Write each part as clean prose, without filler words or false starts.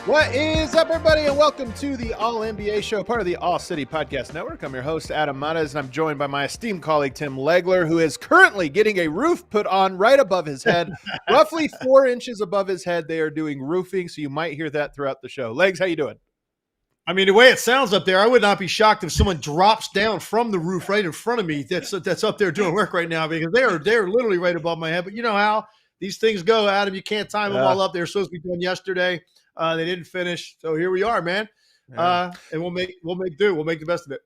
What is up, everybody, and welcome to the All-NBA show, part of the All-City Podcast Network. I'm your host, Adam Matas, and I'm joined by my esteemed colleague, Tim Legler, who is currently getting a roof put on right above his head, roughly 4 inches above his head. They are doing roofing, so you might hear that throughout the show. Legs, how you doing? I mean, the way it sounds up there, I would not be shocked if someone drops down from the roof right in front of me that's up there doing work right now, because they're literally right above my head. But you know how these things go, Adam. You can't time them all up. They were supposed to be done yesterday. They didn't finish, so here we are, man. And we'll make do. We'll make the best of it.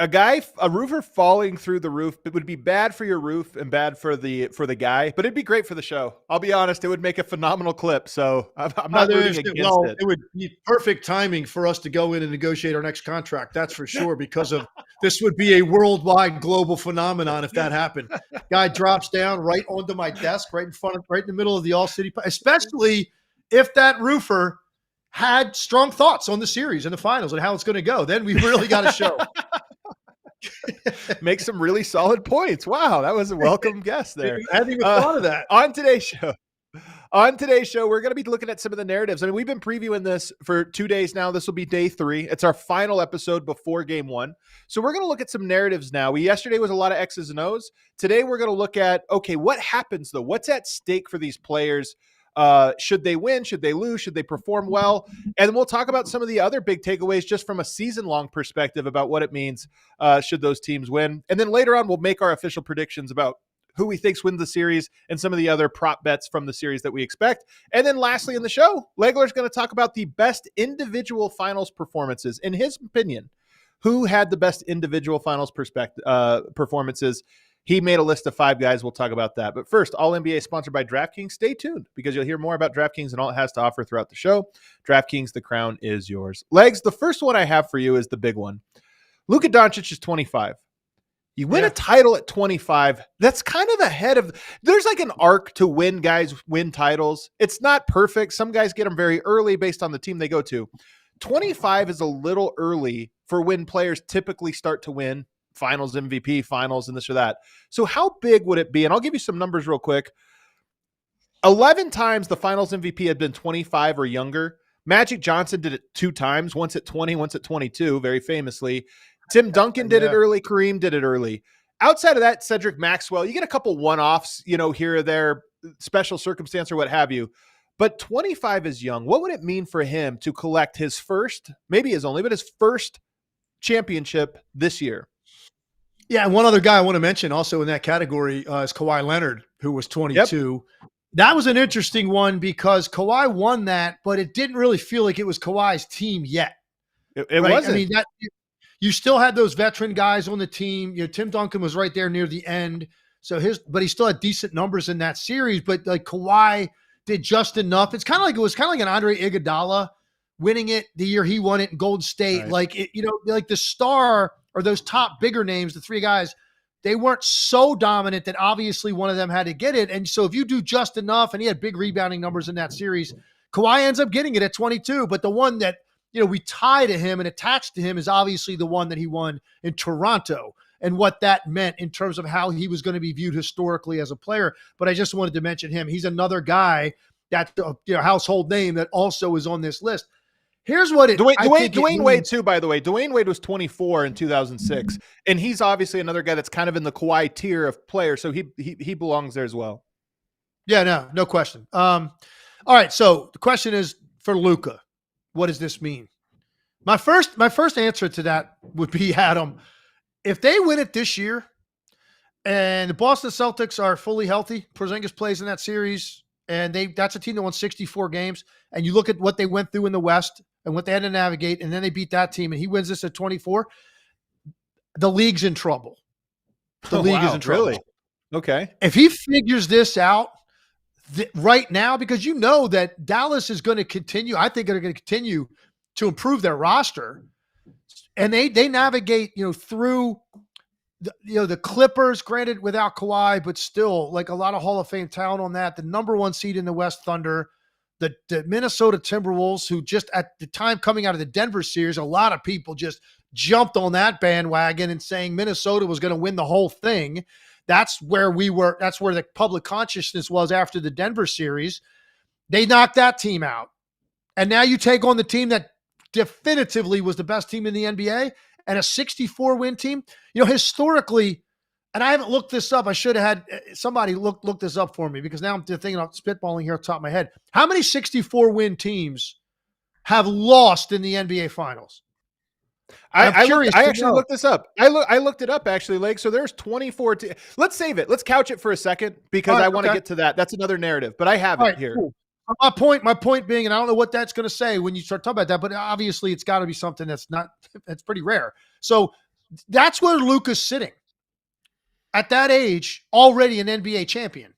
A roofer falling through the roof, it would be bad for your roof and bad for the guy, but it'd be great for the show. I'll be honest, it would make a phenomenal clip. So I'm not rooting against it. It would be perfect timing for us to go in and negotiate our next contract. That's for sure, because of this would be a worldwide global phenomenon if that happened. Guy drops down right onto my desk, right in the middle of the All-City, especially if that roofer had strong thoughts on the series and the finals and how it's going to go. Then we really got a show. Make some really solid points. Wow, that was a welcome guest there. I hadn't even thought of that. On today's show, we're going to be looking at some of the narratives. I mean, we've been previewing this for 2 days now. This will be day 3. It's our final episode before game 1. So we're going to look at some narratives now. Yesterday was a lot of X's and O's. Today we're going to look at, okay, what happens though? What's at stake for these players? Should they win? Should they lose? Should they perform well? And then we'll talk about some of the other big takeaways just from a season-long perspective about what it means should those teams win. And then later on, we'll make our official predictions about who we think wins the series and some of the other prop bets from the series that we expect. And then lastly in the show, Legler's going to talk about the best individual finals performances. In his opinion, who had the best individual finals performances? He made a list of 5 guys. We'll talk about that. But first, All-NBA sponsored by DraftKings. Stay tuned because you'll hear more about DraftKings and all it has to offer throughout the show. DraftKings, the crown is yours. Legs, the first one I have for you is the big one. Luka Doncic is 25. You win a title at 25. That's kind of ahead of – there's like an arc to when guys win titles. It's not perfect. Some guys get them very early based on the team they go to. 25 is a little early for when players typically start to win finals MVP, finals, and this or that. So how big would it be? And I'll give you some numbers real quick. 11 times the finals MVP had been 25 or younger. Magic Johnson did it 2 times, once at 20, once at 22, very famously. Tim Duncan did it early. Kareem did it early. Outside of that, Cedric Maxwell, you get a couple one-offs, here or there, special circumstance or what have you. But 25 is young. What would it mean for him to collect his first, maybe his only, but his first championship this year? Yeah, and one other guy I want to mention also in that category is Kawhi Leonard, who was 22. Yep. That was an interesting one because Kawhi won that, but it didn't really feel like it was Kawhi's team yet. It wasn't. I mean, you still had those veteran guys on the team. Tim Duncan was right there near the end, but he still had decent numbers in that series. But like Kawhi did just enough. It was kind of like an Andre Iguodala winning it the year he won it in Golden State. Right. Like the star or those top bigger names, the 3 guys, they weren't so dominant that obviously one of them had to get it. And so if you do just enough, and he had big rebounding numbers in that series, Kawhi ends up getting it at 22. But the one that, we tie to him and attach to him is obviously the one that he won in Toronto and what that meant in terms of how he was going to be viewed historically as a player. But I just wanted to mention him. He's another guy that's a household name that also is on this list. Here's what it – Dwayne Wade, too, by the way. Dwayne Wade was 24 in 2006, and he's obviously another guy that's kind of in the Kawhi tier of players, so he belongs there as well. Yeah, no question. All right, so the question is for Luka, what does this mean? My first answer to that would be, Adam, if they win it this year and the Boston Celtics are fully healthy, Porzingis plays in that series, and that's a team that won 64 games, and you look at what they went through in the West and what they had to navigate, and then they beat that team, and he wins this at 24. the league's in trouble. The league is in trouble. Really? Okay. If he figures this out right now, because you know that Dallas is going to continue, I think they're going to continue to improve their roster, and they navigate, through the Clippers, granted without Kawhi, but still like a lot of Hall of Fame talent on that. The number 1 seed in the West Thunder, the Minnesota Timberwolves, who just at the time coming out of the Denver series, a lot of people just jumped on that bandwagon and saying Minnesota was going to win the whole thing. That's where we were. That's where the public consciousness was after the Denver series. They knocked that team out. And now you take on the team that definitively was the best team in the NBA and a 64-win team. Historically, and I haven't looked this up. I should have had somebody look this up for me, because now I'm thinking about spitballing here off the top of my head. How many 64-win teams have lost in the NBA Finals? I'm curious. I actually looked this up. I looked it up actually, Leg. So there's 24. Let's save it. Let's couch it for a second, because I want to get to that. That's another narrative, but I have it here. Cool. My point being, and I don't know what that's going to say when you start talking about that, but obviously it's got to be something that's pretty rare. So that's where Luka's sitting at that age, already an NBA champion,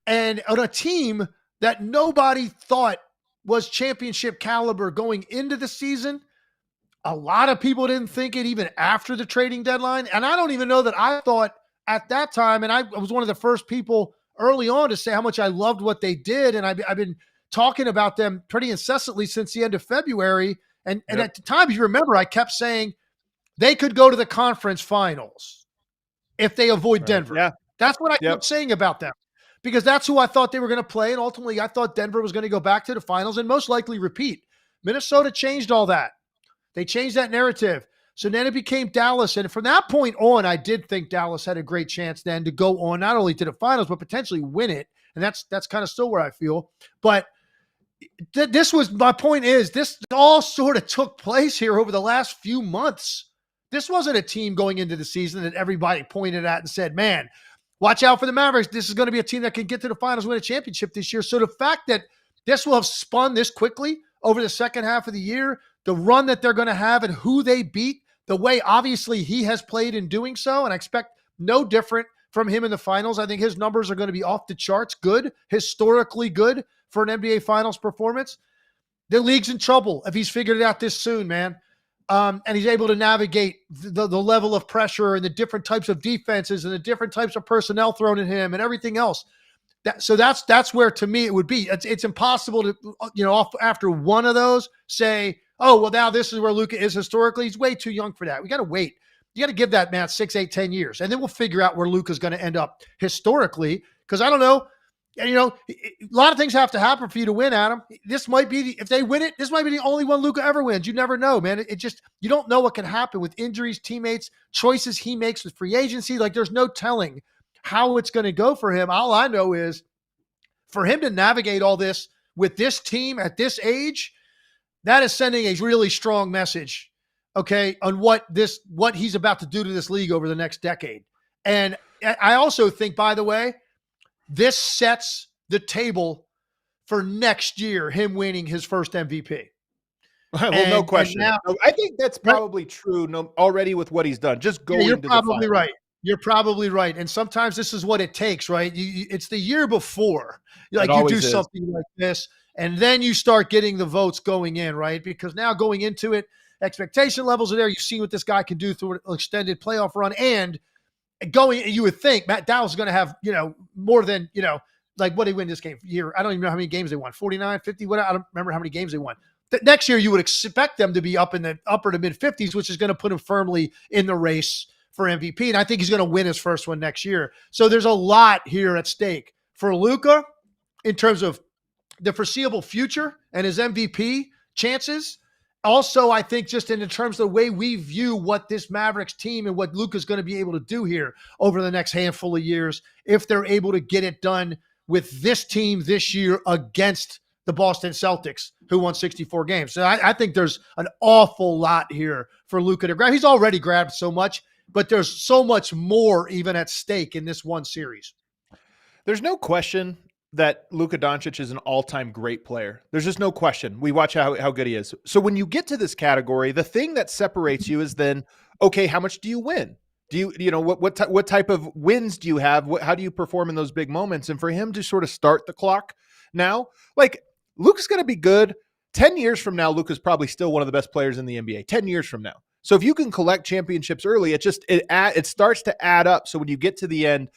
and on a team that nobody thought was championship caliber going into the season. A lot of people didn't think it even after the trading deadline. And I don't even know that I thought at that time, and I was one of the first people early on to say how much I loved what they did. And I've been talking about them pretty incessantly since the end of February. And at the time, if you remember, I kept saying they could go to the conference finals if they avoid Denver. Yeah. That's what I kept saying about them, because that's who I thought they were going to play. And ultimately, I thought Denver was going to go back to the finals and most likely repeat. Minnesota changed all that. They changed that narrative. So then it became Dallas. And from that point on, I did think Dallas had a great chance then to go on not only to the finals, but potentially win it. And that's kind of still where I feel. But this was, my point is, this all sort of took place here over the last few months. This wasn't a team going into the season that everybody pointed at and said, man, watch out for the Mavericks. This is going to be a team that can get to the finals, win a championship this year. So the fact that this will have spun this quickly over the second half of the year, the run that they're going to have and who they beat, the way obviously he has played in doing so, and I expect no different from him in the finals. I think his numbers are going to be off the charts good, historically good for an NBA Finals performance. The league's in trouble if he's figured it out this soon, man. And he's able to navigate the level of pressure and the different types of defenses and the different types of personnel thrown at him and everything else. So that's where, to me, it would be. It's impossible to, after one of those, say, oh, well, now this is where Luka is historically. He's way too young for that. We got to wait. You got to give that man 6, 8, 10 years. And then we'll figure out where Luka's going to end up historically. Because I don't know. A lot of things have to happen for you to win, Adam. This might be, if they win it, this might be the only one Luka ever wins. You never know, man. It just, you don't know what can happen with injuries, teammates, choices he makes with free agency. Like, there's no telling how it's going to go for him. All I know is for him to navigate all this with this team at this age, that is sending a really strong message, okay, on what he's about to do to this league over the next decade. And I also think, by the way, this sets the table for next year, him winning his first MVP. Well, no question. Now, I think that's probably true already with what he's done. Just going you're to probably the right. You're probably right. And sometimes this is what it takes, right? It's the year before. Like, you do something like this, and then you start getting the votes going in, right? Because now going into it, expectation levels are there. You've seen what this guy can do through an extended playoff run. And you would think Matt Dallas is going to have, more than, like what they win this game year. I don't even know how many games they won, 49, 50, what? I don't remember how many games they won. Next year, you would expect them to be up in the upper to mid 50s, which is going to put him firmly in the race for MVP. And I think he's going to win his first one next year. So there's a lot here at stake for Luka in terms of the foreseeable future and his MVP chances. Also, I think just in terms of the way we view what this Mavericks team and what Luka's going to be able to do here over the next handful of years, if they're able to get it done with this team this year against the Boston Celtics, who won 64 games. So I think there's an awful lot here for Luka to grab. He's already grabbed so much, but there's so much more even at stake in this one series. There's no question that Luka Doncic is an all-time great player. There's just no question. We watch how good he is. So when you get to this category, the thing that separates you is then, okay, how much do you win? Do you know what type of wins do you have? How do you perform in those big moments? And for him to sort of start the clock now, like Luka's going to be good. 10 years from now, Luka's probably still one of the best players in the NBA. 10 years from now. So if you can collect championships early, it starts to add up. So when you get to the end,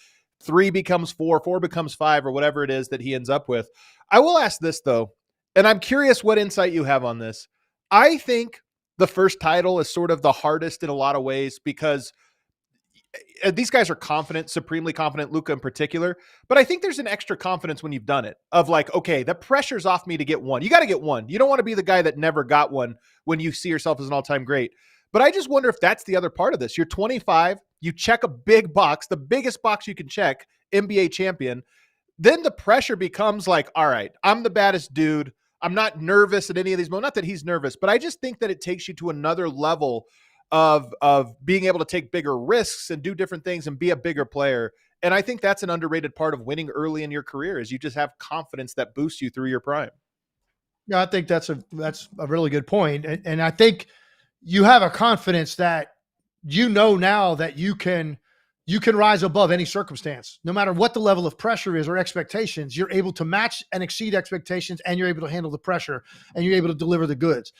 3 becomes 4, 4 becomes 5, or whatever it is that he ends up with. I will ask this though, and I'm curious what insight you have on this. I think the first title is sort of the hardest in a lot of ways because these guys are confident, supremely confident, Luka in particular. But I think there's an extra confidence when you've done it of like, okay, the pressure's off me to get one. You got to get one. You don't want to be the guy that never got one when you see yourself as an all-time great. But I just wonder if that's the other part of this. You're 25, you check a big box, the biggest box you can check, NBA champion. Then the pressure becomes like, all right, I'm the baddest dude. I'm not nervous at any of these moments. Not that he's nervous, but I just think that it takes you to another level of being able to take bigger risks and do different things and be a bigger player. And I think that's an underrated part of winning early in your career is you just have confidence that boosts you through your prime. Yeah, I think that's a really good point. And I think you have a confidence that you know now that you can rise above any circumstance. No matter what the level of pressure is or expectations, you're able to match and exceed expectations, and you're able to handle the pressure, and you're able to deliver the goods.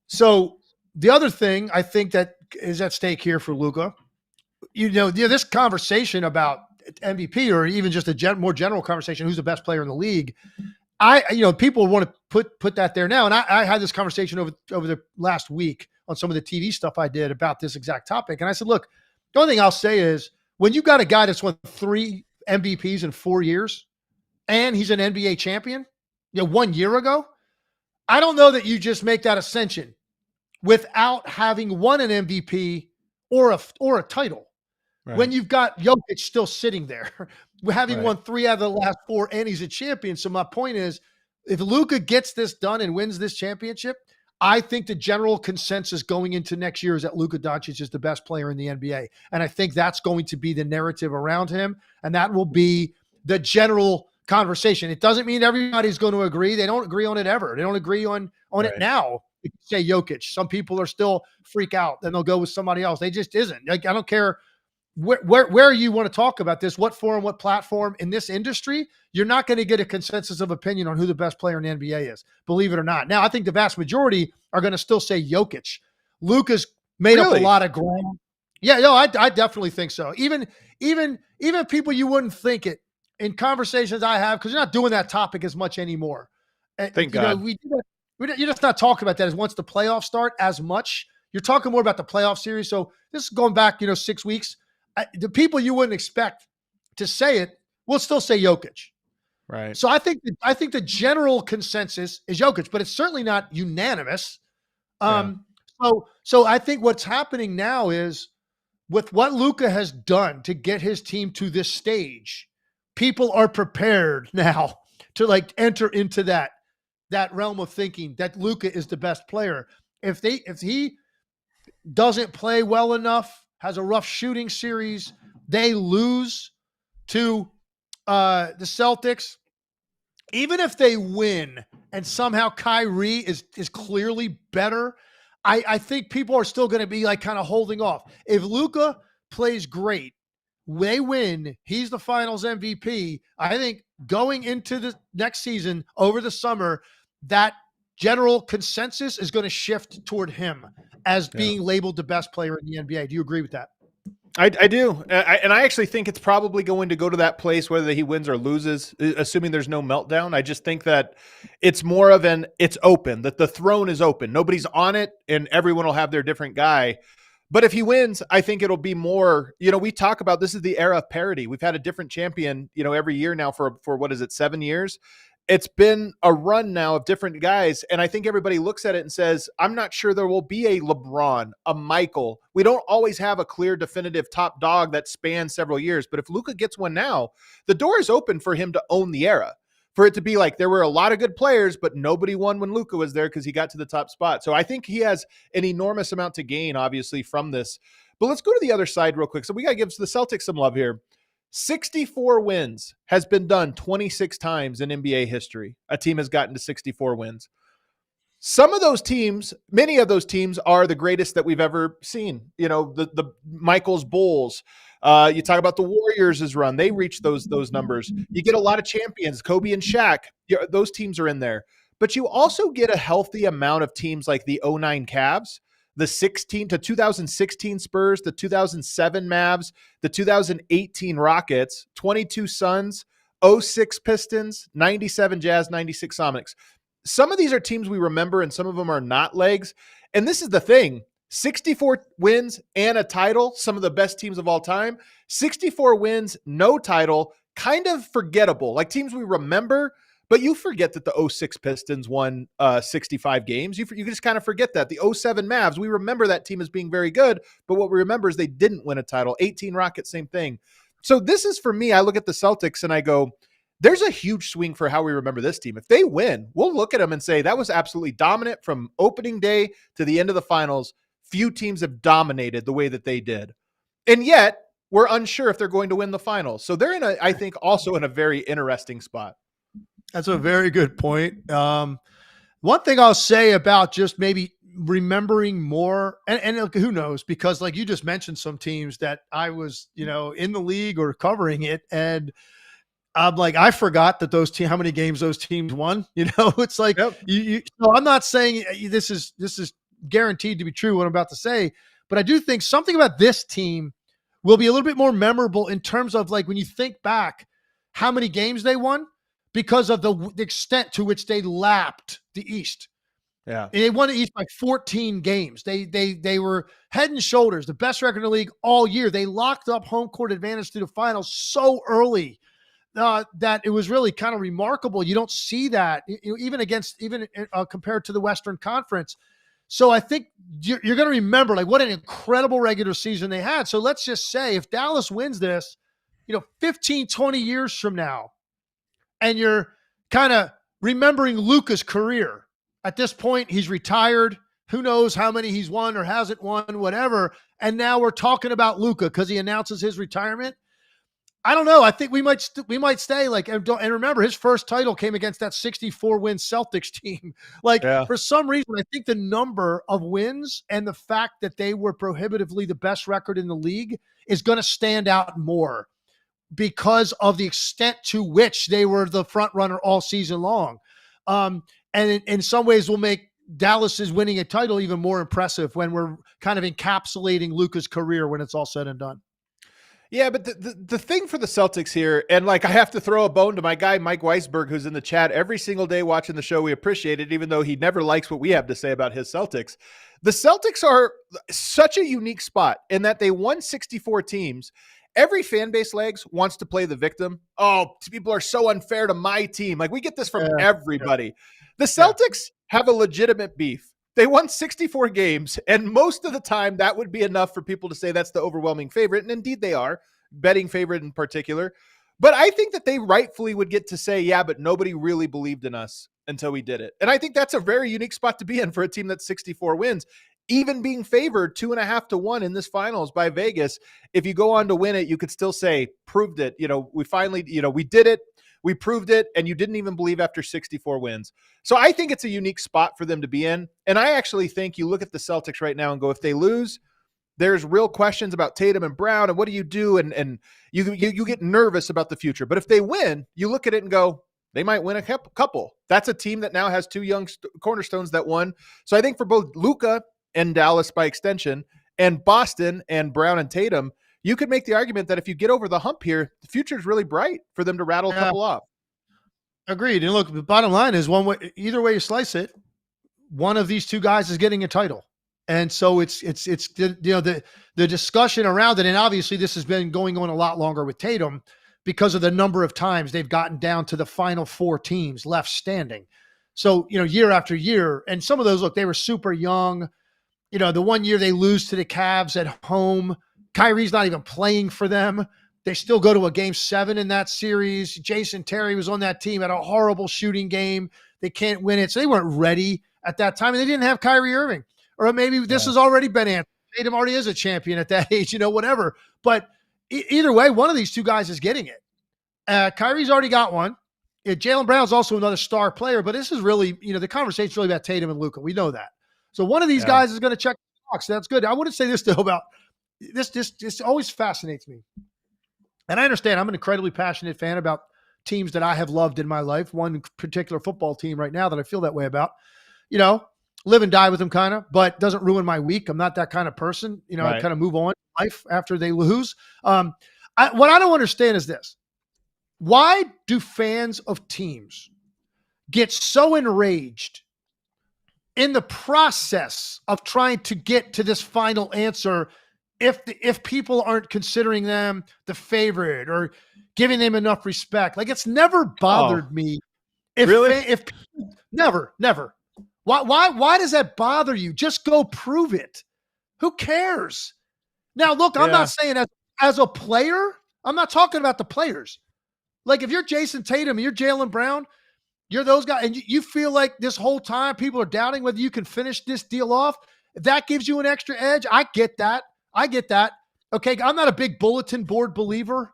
So the other thing I think that is at stake here for Luka, this conversation about MVP or even just a more general conversation, who's the best player in the league, people want to put that there now. And I had this conversation over the last week on some of the TV stuff I did about this exact topic. And I said, look, the only thing I'll say is when you've got a guy that's won 3 MVPs in 4 years and he's an NBA champion, 1 year ago, I don't know that you just make that ascension without having won an MVP or a title. Right. When you've got Jokic still sitting there, having won 3 out of the last 4, and he's a champion. So my point is, if Luka gets this done and wins this championship, I think the general consensus going into next year is that Luka Doncic is the best player in the NBA. And I think that's going to be the narrative around him. And that will be the general conversation. It doesn't mean everybody's going to agree. They don't agree on it ever. They don't agree on it now. You can say Jokic. Some people are still freak out. Then they'll go with somebody else. They just isn't. Like, I don't care where you want to talk about this, what forum, what platform in this industry, you're not going to get a consensus of opinion on who the best player in the NBA is, believe it or not. Now, I think the vast majority are going to still say Jokic. Luka's made up a lot of ground. Yeah, no, I definitely think so. Even people you wouldn't think it in conversations I have, because you're not doing that topic as much anymore. Thank God. You're just not talking about that as once the playoffs start as much. You're talking more about the playoff series. So this is going back, 6 weeks. The people you wouldn't expect to say it will still say Jokic. Right. So I think the general consensus is Jokic, but it's certainly not unanimous. So I think what's happening now is with what Luka has done to get his team to this stage, people are prepared now to enter into that realm of thinking that Luka is the best player. If he doesn't play well enough, has a rough shooting series, they lose to the Celtics, even if they win and somehow Kyrie is clearly better, I think people are still going to be kind of holding off. If Luka plays great, they win, he's the finals MVP. I think going into the next season over the summer, that general consensus is going to shift toward him as being labeled the best player in the NBA. Do you agree with that? I do. And I actually think it's probably going to go to that place whether he wins or loses, assuming there's no meltdown. I just think that it's more of it's open, that the throne is open. Nobody's on it and everyone will have their different guy. But if he wins, I think it'll be more, we talk about this is the era of parity. We've had a different champion, every year now for what is it, 7 years? It's been a run now of different guys. And I think everybody looks at it and says, I'm not sure there will be a LeBron, a Michael. We don't always have a clear, definitive top dog that spans several years. But if Luka gets one now, the door is open for him to own the era, for it to be like there were a lot of good players, but nobody won when Luka was there because he got to the top spot. So I think he has an enormous amount to gain, obviously, from this. But let's go to the other side real quick. So we got to give the Celtics some love here. 64 wins has been done 26 times in NBA history. A team has gotten to 64 wins. some of those teams, many of those teams are the greatest that we've ever seen. You know, the Michaels Bulls. You talk about the Warriors' run; they reached those numbers. You get a lot of champions, Kobe and Shaq. Those teams are in there, but you also get a healthy amount of teams like the '09 Cavs, the 2016 Spurs, the 2007 Mavs, the 2018 Rockets, 22 Suns, '06 Pistons, '97 Jazz, '96 Sonics. Some of these are teams we remember, and some of them are not legs. And this is the thing. 64 wins and a title, some of the best teams of all time. 64 wins, no title, kind of forgettable. Like teams we remember, but you forget that the '06 Pistons won 65 games. You just kind of forget that. The '07 Mavs, we remember that team as being very good, but what we remember is they didn't win a title. 18 Rockets, same thing. So this is, for me, I look at the Celtics and I go, there's a huge swing for how we remember this team. If they win, we'll look at them and say that was absolutely dominant from opening day to the end of the finals. Few teams have dominated the way that they did. And yet, we're unsure if they're going to win the finals. So they're I think, also in a very interesting spot. That's a very good point. One thing I'll say about just maybe remembering more, and who knows, because like you just mentioned some teams that I was, in the league or covering it, and I'm like, I forgot that how many games those teams won. It's like, Yep. So I'm not saying this is guaranteed to be true, what I'm about to say, but I do think something about this team will be a little bit more memorable in terms of like, when you think back how many games they won because of the extent to which they lapped the East. Yeah. And they won the East by 14 games. They were head and shoulders, the best record in the league all year. They locked up home court advantage to the finals so early. That it was really kind of remarkable. You don't see that even compared to the Western Conference. So I think you're going to remember like what an incredible regular season they had. So let's just say if Dallas wins this, 15, 20 years from now, and you're kind of remembering Luka's career. At this point, he's retired. Who knows how many he's won or hasn't won, whatever. And now we're talking about Luka because he announces his retirement. I don't know. I think we might stay like, and remember his first title came against that 64 win Celtics team. For some reason, I think the number of wins and the fact that they were prohibitively the best record in the league is going to stand out more because of the extent to which they were the front runner all season long. And in some ways will make Dallas's winning a title even more impressive when we're kind of encapsulating Luka's career when it's all said and done. Yeah, but the thing for the Celtics here, and like I have to throw a bone to my guy, Mike Weisberg, who's in the chat every single day watching the show. We appreciate it, even though he never likes what we have to say about his Celtics. The Celtics are such a unique spot in that they won 64 teams. Every fan base, Legs, wants to play the victim. Oh, people are so unfair to my team. Like we get this from everybody. The Celtics have a legitimate beef. They won 64 games, and most of the time that would be enough for people to say that's the overwhelming favorite, and indeed they are, betting favorite in particular. But I think that they rightfully would get to say, yeah, but nobody really believed in us until we did it. And I think that's a very unique spot to be in for a team that's 64 wins. Even being favored 2.5 to 1 in this finals by Vegas, if you go on to win it, you could still say, proved it. We finally, we did it. We proved it, and you didn't even believe after 64 wins. So I think it's a unique spot for them to be in. And I actually think you look at the Celtics right now and go, if they lose, there's real questions about Tatum and Brown and what do you do? And you get nervous about the future. But if they win, you look at it and go, they might win a couple. That's a team that now has two young cornerstones that won. So I think for both Luka and Dallas by extension and Boston and Brown and Tatum, you could make the argument that if you get over the hump here, the future is really bright for them to rattle a couple off. Agreed. And look, the bottom line is either way you slice it, one of these two guys is getting a title. And so it's the discussion around it. And obviously this has been going on a lot longer with Tatum because of the number of times they've gotten down to the final four teams left standing. So, year after year, and some of those, look, they were super young. The one year they lose to the Cavs at home, Kyrie's not even playing for them. They still go to a game 7 in that series. Jason Terry was on that team, had a horrible shooting game. They can't win it. So they weren't ready at that time. And they didn't have Kyrie Irving. Or maybe this has already been answered. Tatum already is a champion at that age, whatever. But either way, one of these two guys is getting it. Kyrie's already got one. Jaylen Brown's also another star player, but this is really, the conversation's really about Tatum and Luka. We know that. So one of these guys is going to check the box. That's good. I wouldn't say this though about this always fascinates me. And I understand I'm an incredibly passionate fan about teams that I have loved in my life. One particular football team right now that I feel that way about, live and die with them kind of, but doesn't ruin my week. I'm not that kind of person. I kind of move on in life after they lose. What I don't understand is this. Why do fans of teams get so enraged in the process of trying to get to this final answer if people aren't considering them the favorite or giving them enough respect? Like, it's never bothered me. Never. Why does that bother you? Just go prove it. Who cares? Now, look, I'm not saying as a player, I'm not talking about the players. Like, if you're Jason Tatum and you're Jaylen Brown, you're those guys, and you feel like this whole time people are doubting whether you can finish this deal off, if that gives you an extra edge, I get that. Okay, I'm not a big bulletin board believer.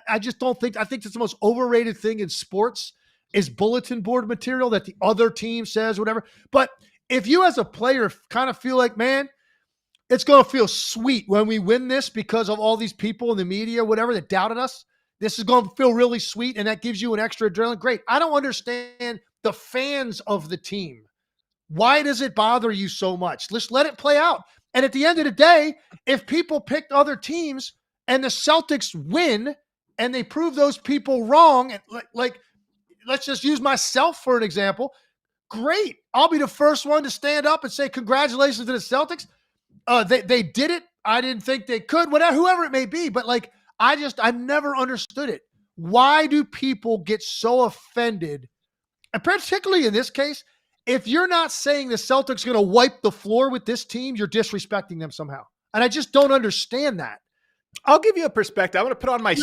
I just don't think – I think that's the most overrated thing in sports is bulletin board material that the other team says, whatever. But if you as a player kind of feel like, man, it's going to feel sweet when we win this because of all these people in the media, whatever, that doubted us, this is going to feel really sweet, and that gives you an extra adrenaline. Great. I don't understand the fans of the team. Why does it bother you so much? Let's let it play out. And at the end of the day, if people picked other teams and the Celtics win and they prove those people wrong, like let's just use myself for an example, great. I'll be the first one to stand up and say congratulations to the Celtics. They did it. I didn't think they could, whatever, whoever it may be. But like, I never understood it. Why do people get so offended? And particularly in this case, if you're not saying the Celtics are going to wipe the floor with this team, you're disrespecting them somehow. And I just don't understand that. I'll give you a perspective. I'm going to put on my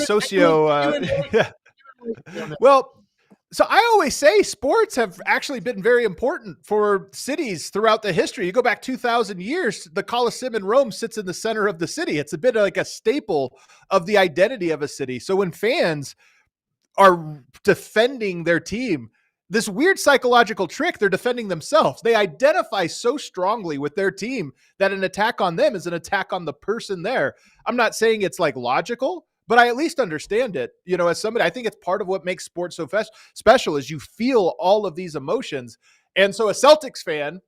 Well, so I always say sports have actually been very important for cities throughout the history. You go back 2,000 years, the Colosseum in Rome sits in the center of the city. It's a bit like a staple of the identity of a city. So when fans are defending their team, this weird psychological trick, they're defending themselves. They identify so strongly with their team that an attack on them is an attack on the person there. I'm not saying it's like logical, but I at least understand it. As somebody, I think it's part of what makes sports so special is you feel all of these emotions. And so a Celtics fan,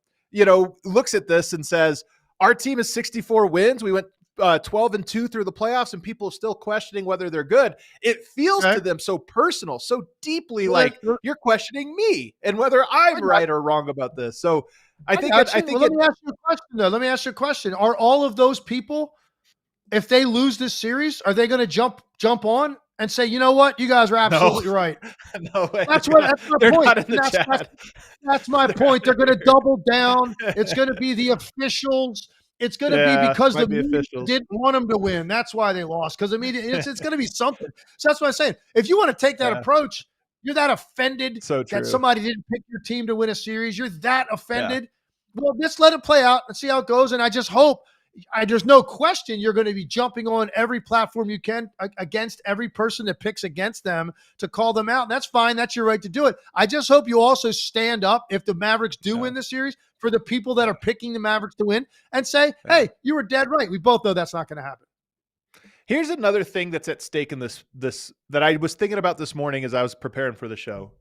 looks at this and says, our team is 64 wins. We went 12-2 through the playoffs, and people are still questioning whether they're good. It feels to them so personal, so deeply like you're questioning me and whether I'm right or wrong about this. So I think let me ask you a question though. Let me ask you a question. Are all of those people, if they lose this series, are they going to jump on and say, you know what, you guys are absolutely right? No way. That's my point. That's my point. They're going to double down. It's going to be the officials. It's going to be because the media didn't want them to win. That's why they lost. Because the media, it's going to be something. So that's what I'm saying. If you want to take that approach, you're that offended that somebody didn't pick your team to win a series. You're that offended. Well, just let it play out and see how it goes. And I just hope there's no question you're going to be jumping on every platform you can against every person that picks against them to call them out. And that's fine. That's your right to do it. I just hope you also stand up if the Mavericks do win the series for the people that are picking the Mavericks to win and say, hey, you were dead right. We both know that's not going to happen. Here's another thing that's at stake in this that I was thinking about this morning as I was preparing for the show.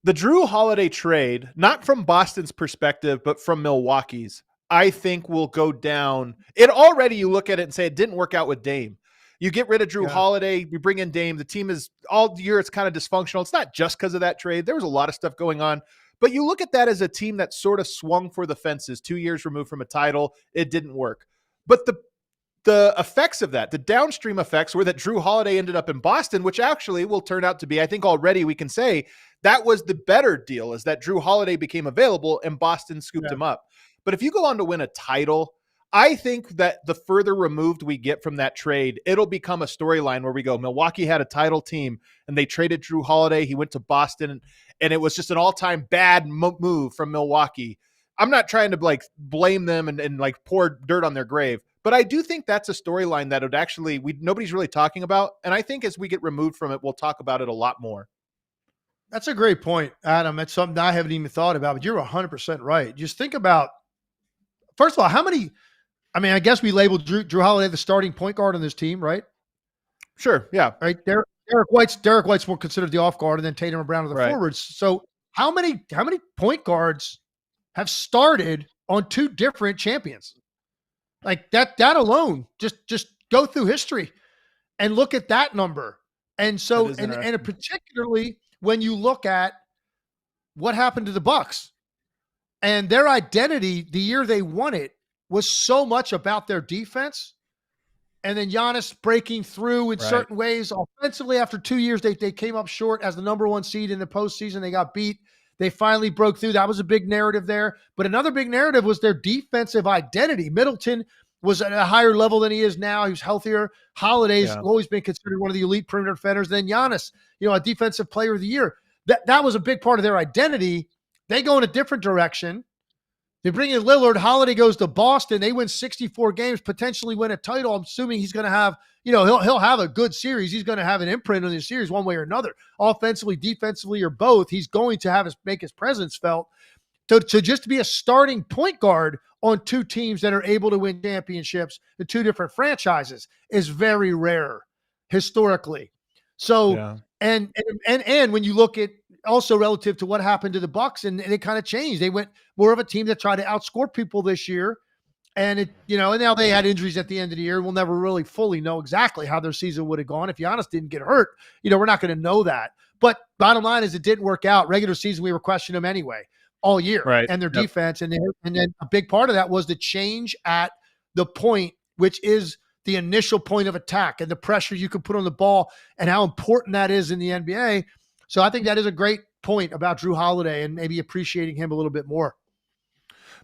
The Drew Holiday trade, not from Boston's perspective, but from Milwaukee's, I think will go down. You look at it and say it didn't work out with Dame. You get rid of Drew Holiday, we bring in Dame. The team is all year, it's kind of dysfunctional. It's not just because of that trade. There was a lot of stuff going on. But you look at that as a team that sort of swung for the fences, 2 years removed from a title. It didn't work. But the effects of that, the downstream effects were that Drew Holiday ended up in Boston, which actually will turn out to be, I think already we can say that was the better deal, is that Drew Holiday became available and Boston scooped him up. But if you go on to win a title, I think that the further removed we get from that trade, it'll become a storyline where we go, Milwaukee had a title team and they traded Drew Holiday. He went to Boston and it was just an all-time bad move from Milwaukee. I'm not trying to blame them and pour dirt on their grave, but I do think that's a storyline that would actually, nobody's really talking about. And I think as we get removed from it, we'll talk about it a lot more. That's a great point, Adam. It's something I haven't even thought about, but you're 100% right. Just think about, first of all, how many, I mean, I guess we labeled Drew Holiday the starting point guard on this team, right? Sure. Yeah. Right. Derek White's more considered the off guard, and then Tatum and Brown are the Right. forwards. So how many point guards have started on two different champions? Like that alone, just go through history and look at that number. And so, and particularly when you look at what happened to the Bucks and their identity the year they won it was so much about their defense. And then Giannis breaking through in certain ways offensively. After 2 years, they came up short as the number one seed in the postseason. They got beat. They finally broke through. That was a big narrative there. But another big narrative was their defensive identity. Middleton was at a higher level than he is now. He was healthier. Holiday's always been considered one of the elite perimeter defenders. Then Giannis, a defensive player of the year. That was a big part of their identity. They go in a different direction. They bring in Lillard. Holiday goes to Boston. They win 64 games, potentially win a title. I'm assuming he's going to have, he'll have a good series. He's going to have an imprint on the series one way or another, offensively, defensively, or both. He's going to make his presence felt. To just be a starting point guard on two teams that are able to win championships in two different franchises is very rare historically. So, and when you look at also relative to what happened to the Bucks, and it kind of changed. They went more of a team that tried to outscore people this year. And and now they had injuries at the end of the year. We'll never really fully know exactly how their season would have gone. If Giannis didn't get hurt, we're not going to know that. But bottom line is it didn't work out. Regular season, we were questioning them anyway all year and their defense. And then a big part of that was the change at the point, which is the initial point of attack and the pressure you can put on the ball and how important that is in the NBA. So I think that is a great point about Drew Holiday and maybe appreciating him a little bit more.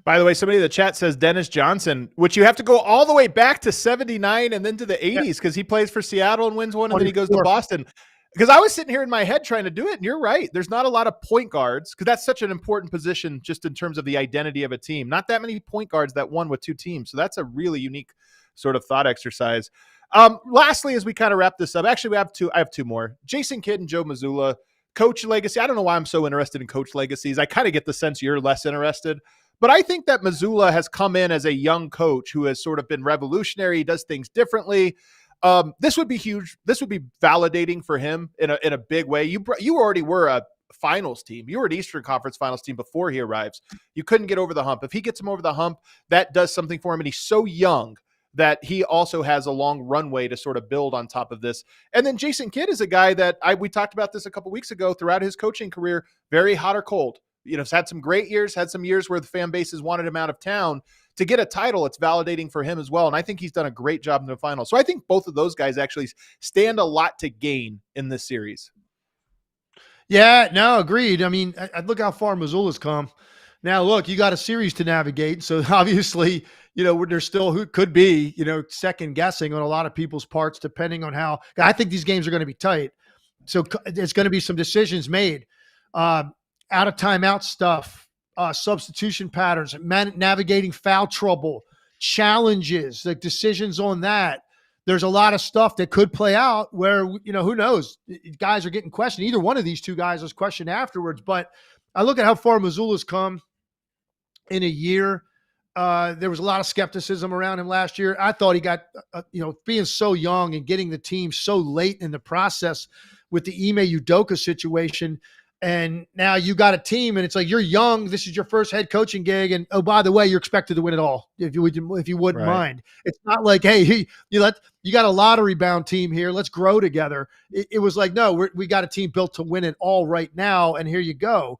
By the way, somebody in the chat says Dennis Johnson, which you have to go all the way back to 79 and then to the 80s because he plays for Seattle and wins one, and then he goes to Boston. Because I was sitting here in my head trying to do it, and you're right. There's not a lot of point guards because that's such an important position just in terms of the identity of a team. Not that many point guards that won with two teams. So that's a really unique sort of thought exercise. Lastly, as we kind of wrap this up, actually, I have two more. Jason Kidd and Joe Mazzulla, coach legacy. I don't know why I'm so interested in coach legacies. I kind of get the sense you're less interested. But I think that Mazzulla has come in as a young coach who has sort of been revolutionary. He does things differently. This would be huge. This would be validating for him in a big way. You already were a finals team. You were an Eastern Conference finals team before he arrives. You couldn't get over the hump. If he gets him over the hump, that does something for him. And he's so young that he also has a long runway to sort of build on top of this. And then Jason Kidd is a guy that we talked about this a couple weeks ago throughout his coaching career, very hot or cold. He's had some great years, had some years where the fan bases wanted him out of town. To get a title, it's validating for him as well. And I think he's done a great job in the final. So I think both of those guys actually stand a lot to gain in this series. Yeah, no, agreed. I mean, look how far Mazzulla's come. Now, look, you got a series to navigate. So obviously, there's still who could be, second guessing on a lot of people's parts, depending on how. I think these games are going to be tight. So there's going to be some decisions made. Out of timeout stuff, substitution patterns, navigating foul trouble, challenges, like decisions on that. There's a lot of stuff that could play out where, who knows? Guys are getting questioned. Either one of these two guys was questioned afterwards. But I look at how far Mazzulla's come in a year. There was a lot of skepticism around him last year. I thought he got, being so young and getting the team so late in the process with the Ime Udoka situation. And now you got a team, and it's like you're young. This is your first head coaching gig, and oh, by the way, you're expected to win it all. If you wouldn't mind, it's not like, hey, you got a lottery bound team here. Let's grow together. It was like, no, we got a team built to win it all right now, and here you go.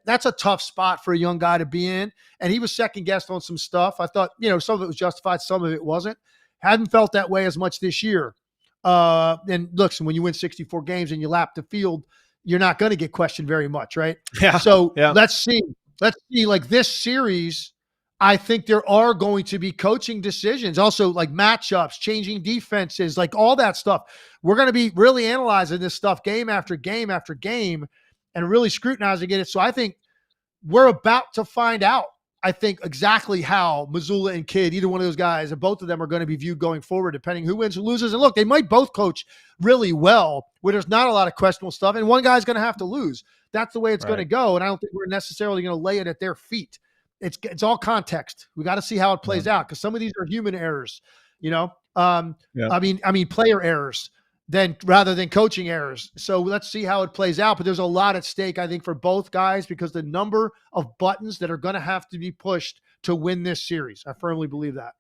That's a tough spot for a young guy to be in, and he was second guessed on some stuff. I thought, some of it was justified, some of it wasn't. Hadn't felt that way as much this year. And look, so when you win 64 games and you lap the field, you're not going to get questioned very much, right? Yeah. So let's see. Like this series, I think there are going to be coaching decisions, also like matchups, changing defenses, like all that stuff. We're going to be really analyzing this stuff game after game after game and really scrutinizing it. So I think we're about to find out I think, exactly how Mazzulla and Kidd, either one of those guys, and both of them are going to be viewed going forward, depending who wins or loses. And look, they might both coach really well, where there's not a lot of questionable stuff, and one guy's going to have to lose. That's the way it's going to go, and I don't think we're necessarily going to lay it at their feet. It's all context. We got to see how it plays out, because some of these are human errors, I mean player errors rather than coaching errors. So let's see how it plays out. But there's a lot at stake, I think, for both guys, because the number of buttons that are going to have to be pushed to win this series. I firmly believe that.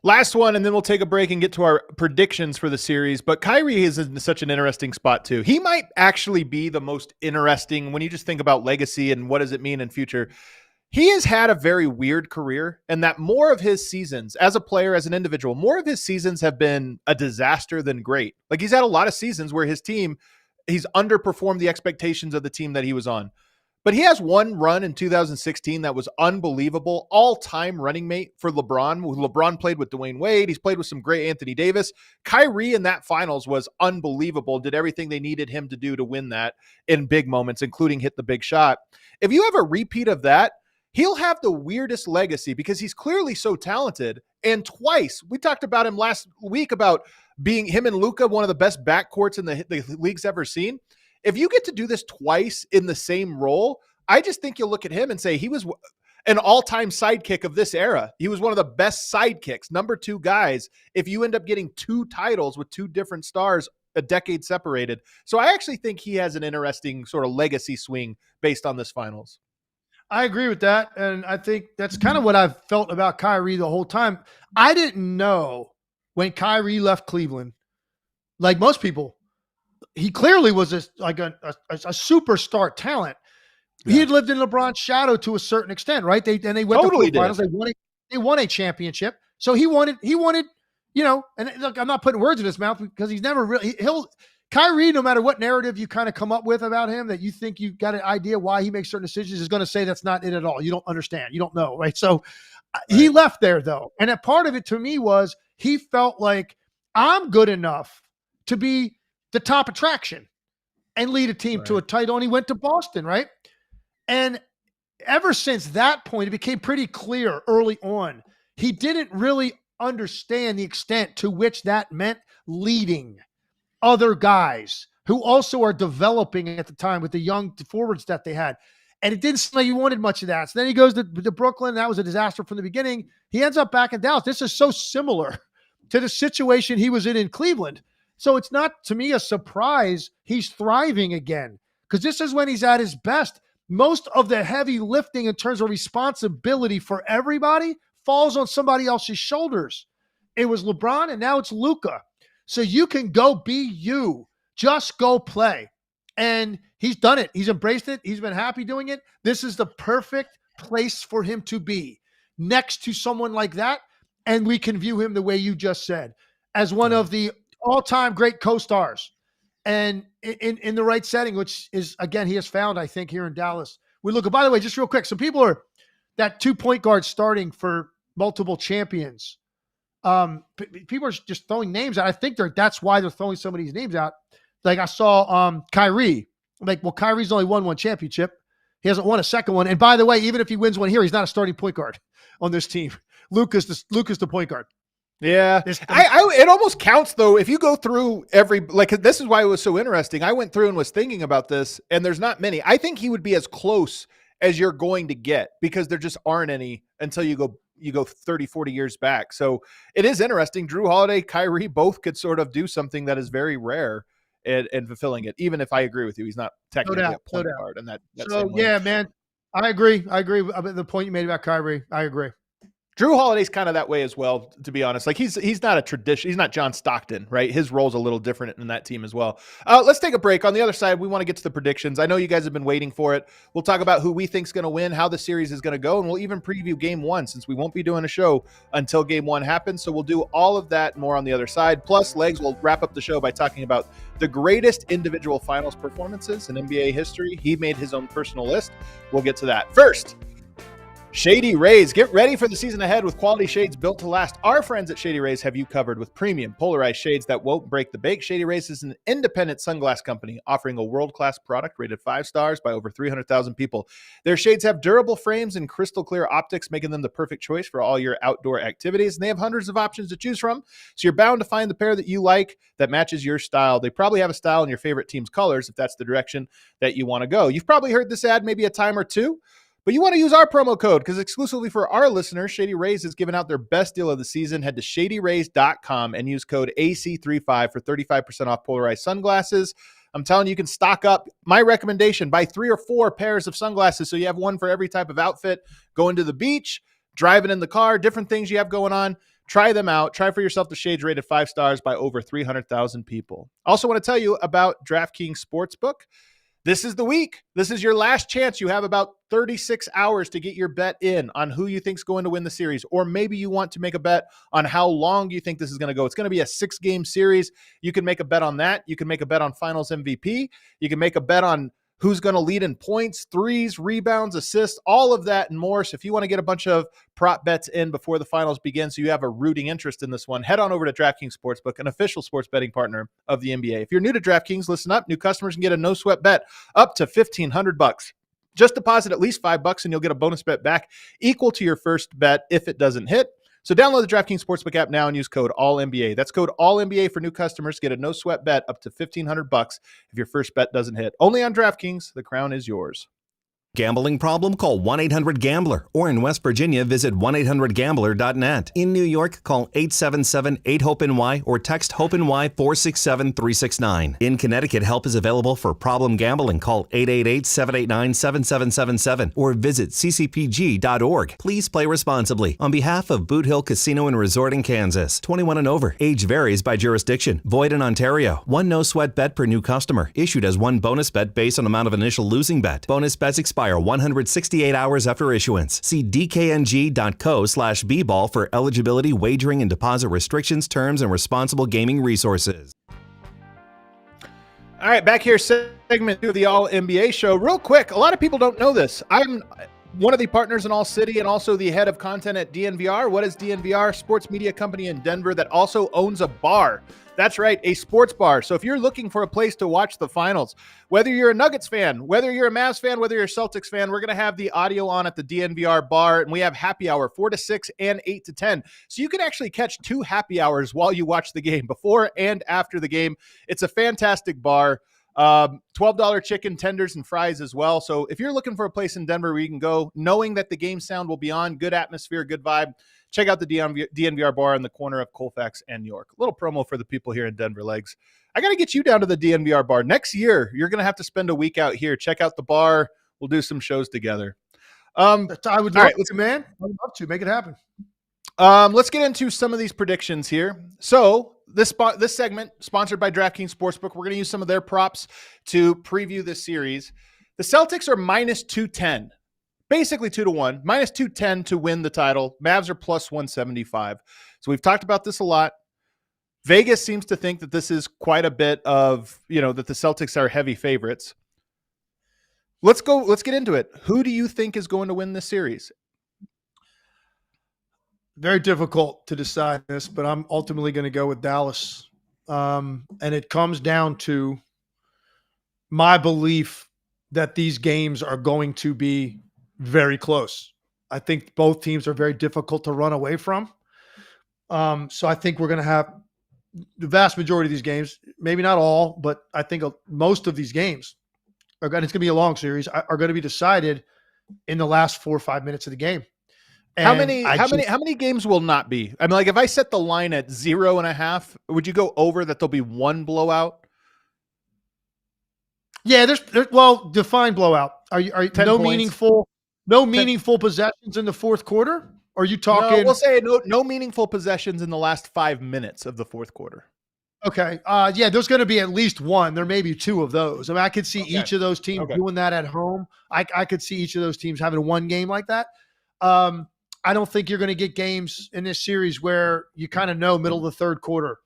Last one, and then we'll take a break and get to our predictions for the series. But Kyrie is in such an interesting spot too. He might actually be the most interesting when you just think about legacy and what does it mean in future. He has had a very weird career, and that more of his seasons as a player, as an individual, more of his seasons have been a disaster than great. Like, he's had a lot of seasons where his team, he's underperformed the expectations of the team that he was on. But he has one run in 2016 that was unbelievable, all-time running mate for LeBron. LeBron played with Dwayne Wade. He's played with some great Anthony Davis. Kyrie in that finals was unbelievable, did everything they needed him to do to win that in big moments, including hit the big shot. If you have a repeat of that, he'll have the weirdest legacy, because he's clearly so talented. And twice, we talked about him last week about being him and Luka, one of the best backcourts in the league's ever seen. If you get to do this twice in the same role, I just think you'll look at him and say he was an all-time sidekick of this era. He was one of the best sidekicks, number 2 guys, if you end up getting 2 titles with 2 different stars a decade separated. So I actually think he has an interesting sort of legacy swing based on this finals. I agree with that. And I think that's kind of what I've felt about Kyrie the whole time. I didn't know when Kyrie left Cleveland, like most people, he clearly was a superstar talent. Yeah. He had lived in LeBron's shadow to a certain extent, right? They went to the finals. They won a championship. So he wanted, and look, I'm not putting words in his mouth, because he's never really, Kyrie, no matter what narrative you kind of come up with about him that you think you've got an idea why he makes certain decisions, is going to say that's not it at all. You don't understand. You don't know, right? So he left there, though. And a part of it to me was he felt like, I'm good enough to be the top attraction and lead a team to a title. And he went to Boston, right? And ever since that point, it became pretty clear early on, he didn't really understand the extent to which that meant leading other guys who also are developing at the time with the young forwards that they had. And it didn't seem like he wanted much of that. So then he goes to Brooklyn. That was a disaster from the beginning. He ends up back in Dallas. This is so similar to the situation he was in Cleveland. So it's not, to me, a surprise he's thriving again, because this is when he's at his best. Most of the heavy lifting in terms of responsibility for everybody falls on somebody else's shoulders. It was LeBron, and now it's Luka. So you can go be you. Just go play. And he's done it. He's embraced it. He's been happy doing it. This is the perfect place for him to be, next to someone like that. And we can view him the way you just said, as one of the all-time great co-stars, and in the right setting, which is, again, he has found, I think, here in Dallas. We look, by the way, just real quick, some people are that 2 point guard starting for multiple champions. People are just throwing names out. I think that's why they're throwing some of these names out. Like I saw Kyrie. Like, well, Kyrie's only won 1 championship. He hasn't won a second one. And by the way, even if he wins one here, he's not a starting point guard on this team. Luka's the point guard. Yeah. It almost counts, though, if you go through this is why it was so interesting. I went through and was thinking about this, and there's not many. I think he would be as close as you're going to get, because there just aren't any until you go 30, 40 years back. So it is interesting. Drew Holiday, Kyrie, both could sort of do something that is very rare and fulfilling it, even if I agree with you. He's not technically a point guard in that same way. Yeah, man. I agree about the point you made about Kyrie. I agree. Drew Holiday's kind of that way as well, to be honest. Like, he's not a tradition. He's not John Stockton, right? His role's a little different in that team as well. Let's take a break. On the other side, we want to get to the predictions. I know you guys have been waiting for it. We'll talk about who we think's going to win, how the series is going to go, and we'll even preview Game 1, since we won't be doing a show until Game 1 happens. So we'll do all of that more on the other side. Plus, Legs will wrap up the show by talking about the greatest individual finals performances in NBA history. He made his own personal list. We'll get to that. First, Shady Rays, get ready for the season ahead with quality shades built to last. Our friends at Shady Rays have you covered with premium polarized shades that won't break the bank. Shady Rays is an independent sunglass company offering a world-class product rated 5 stars by over 300,000 people. Their shades have durable frames and crystal clear optics, making them the perfect choice for all your outdoor activities. And they have hundreds of options to choose from, so you're bound to find the pair that you like that matches your style. They probably have a style in your favorite team's colors if that's the direction that you want to go. You've probably heard this ad maybe a time or two, but you want to use our promo code because exclusively for our listeners, Shady Rays is giving out their best deal of the season. Head to shadyrays.com and use code AC35 for 35% off polarized sunglasses. I'm telling you, you can stock up. My recommendation, buy 3 or 4 pairs of sunglasses so you have one for every type of outfit. Going to the beach, driving in the car, different things you have going on. Try them out. Try for yourself the shades rated 5 stars by over 300,000 people. Also want to tell you about DraftKings Sportsbook. This is the week. This is your last chance. You have about 36 hours to get your bet in on who you think is going to win the series, or maybe you want to make a bet on how long you think this is going to go. It's going to be a 6-game series. You can make a bet on that. You can make a bet on finals MVP. You can make a bet on who's going to lead in points, threes, rebounds, assists, all of that and more. So if you want to get a bunch of prop bets in before the finals begin so you have a rooting interest in this one, head on over to DraftKings Sportsbook, an official sports betting partner of the NBA. If you're new to DraftKings, listen up. New customers can get a no-sweat bet up to $1,500. Just deposit at least $5 and you'll get a bonus bet back equal to your first bet if it doesn't hit. So download the DraftKings Sportsbook app now and use code ALLNBA. That's code ALLNBA for new customers. Get a no-sweat bet up to $1,500 if your first bet doesn't hit. Only on DraftKings. The crown is yours. Gambling problem? Call 1-800-GAMBLER. Or in West Virginia, visit 1-800-GAMBLER.net. In New York, call 877-8-HOPE-NY or text HOPE-NY 467-369. In Connecticut, help is available for problem gambling. Call 888-789-7777 or visit ccpg.org. Please play responsibly. On behalf of Boot Hill Casino and Resort in Kansas, 21 and over. Age varies by jurisdiction. Void in Ontario. One no-sweat bet per new customer. Issued as one bonus bet based on amount of initial losing bet. Bonus bets expire 168 hours after issuance. See dkng.co/bball for eligibility, wagering, and deposit restrictions, terms, and responsible gaming resources. All right, back here, segment 2 of the All NBA show. Real quick, a lot of people don't know this. I'm one of the partners in ALLCITY and also the head of content at DNVR. What is DNVR? Sports media company in Denver that also owns a bar. That's right, a sports bar. So if you're looking for a place to watch the finals, whether you're a Nuggets fan, whether you're a Mavs fan, whether you're a Celtics fan, we're going to have the audio on at the DNVR bar, and we have happy hour 4 to 6 and 8 to 10. So you can actually catch 2 happy hours while you watch the game, before and after the game. It's a fantastic bar. $12 chicken tenders and fries as well. So if you're looking for a place in Denver where you can go, knowing that the game sound will be on, good atmosphere, good vibe, check out the DNVR bar in the corner of Colfax and York. A little promo for the people here in Denver, Legs. I got to get you down to the DNVR bar. Next year, you're going to have to spend a week out here. Check out the bar. We'll do some shows together. I would love to, man. I would love to. Make it happen. Let's get into some of these predictions here. So this segment, sponsored by DraftKings Sportsbook, we're going to use some of their props to preview this series. The Celtics are minus 210. Basically 2-1, minus 210 to win the title. Mavs are plus 175. So we've talked about this a lot. Vegas seems to think that this is quite a bit of, that the Celtics are heavy favorites. Let's get into it. Who do you think is going to win this series? Very difficult to decide this, but I'm ultimately going to go with Dallas. And it comes down to my belief that these games are going to be very close. I think both teams are very difficult to run away from. So I think we're going to have the vast majority of these games, maybe not all, but I think most of these games it's going to be a long series, are going to be decided in the last 4 or 5 minutes of the game. And how many games will not be? I mean, like if I set the line at 0.5, would you go over that there'll be one blowout? Yeah, there's define blowout. Are you no points. meaningful possessions in the fourth quarter? Are you talking? No, we'll say no meaningful possessions in the last 5 minutes of the fourth quarter. Okay. Yeah, there's going to be at least one. There may be 2 of those. I mean, I could see each of those teams doing that at home. I could see each of those teams having one game like that. I don't think you're going to get games in this series where you kind of know middle of the third quarter,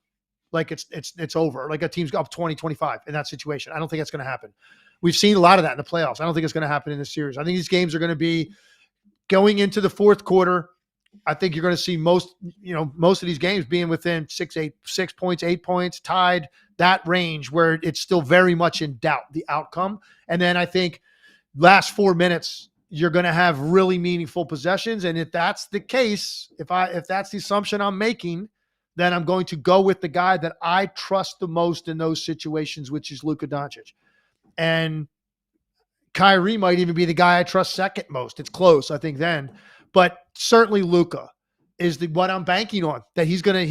like it's over, like a team's up 20-25 in that situation. I don't think that's going to happen. We've seen a lot of that in the playoffs. I don't think it's going to happen in this series. I think these games are going to be going into the fourth quarter, I think you're going to see most of these games being within 6 points, 8 points, tied, that range where it's still very much in doubt, the outcome. And then I think last 4 minutes, you're going to have really meaningful possessions. And if that's the case, if that's the assumption I'm making, then I'm going to go with the guy that I trust the most in those situations, which is Luka Doncic. And Kyrie might even be the guy I trust second most. It's close, I think, then. But certainly Luka is what I'm banking on, that he's gonna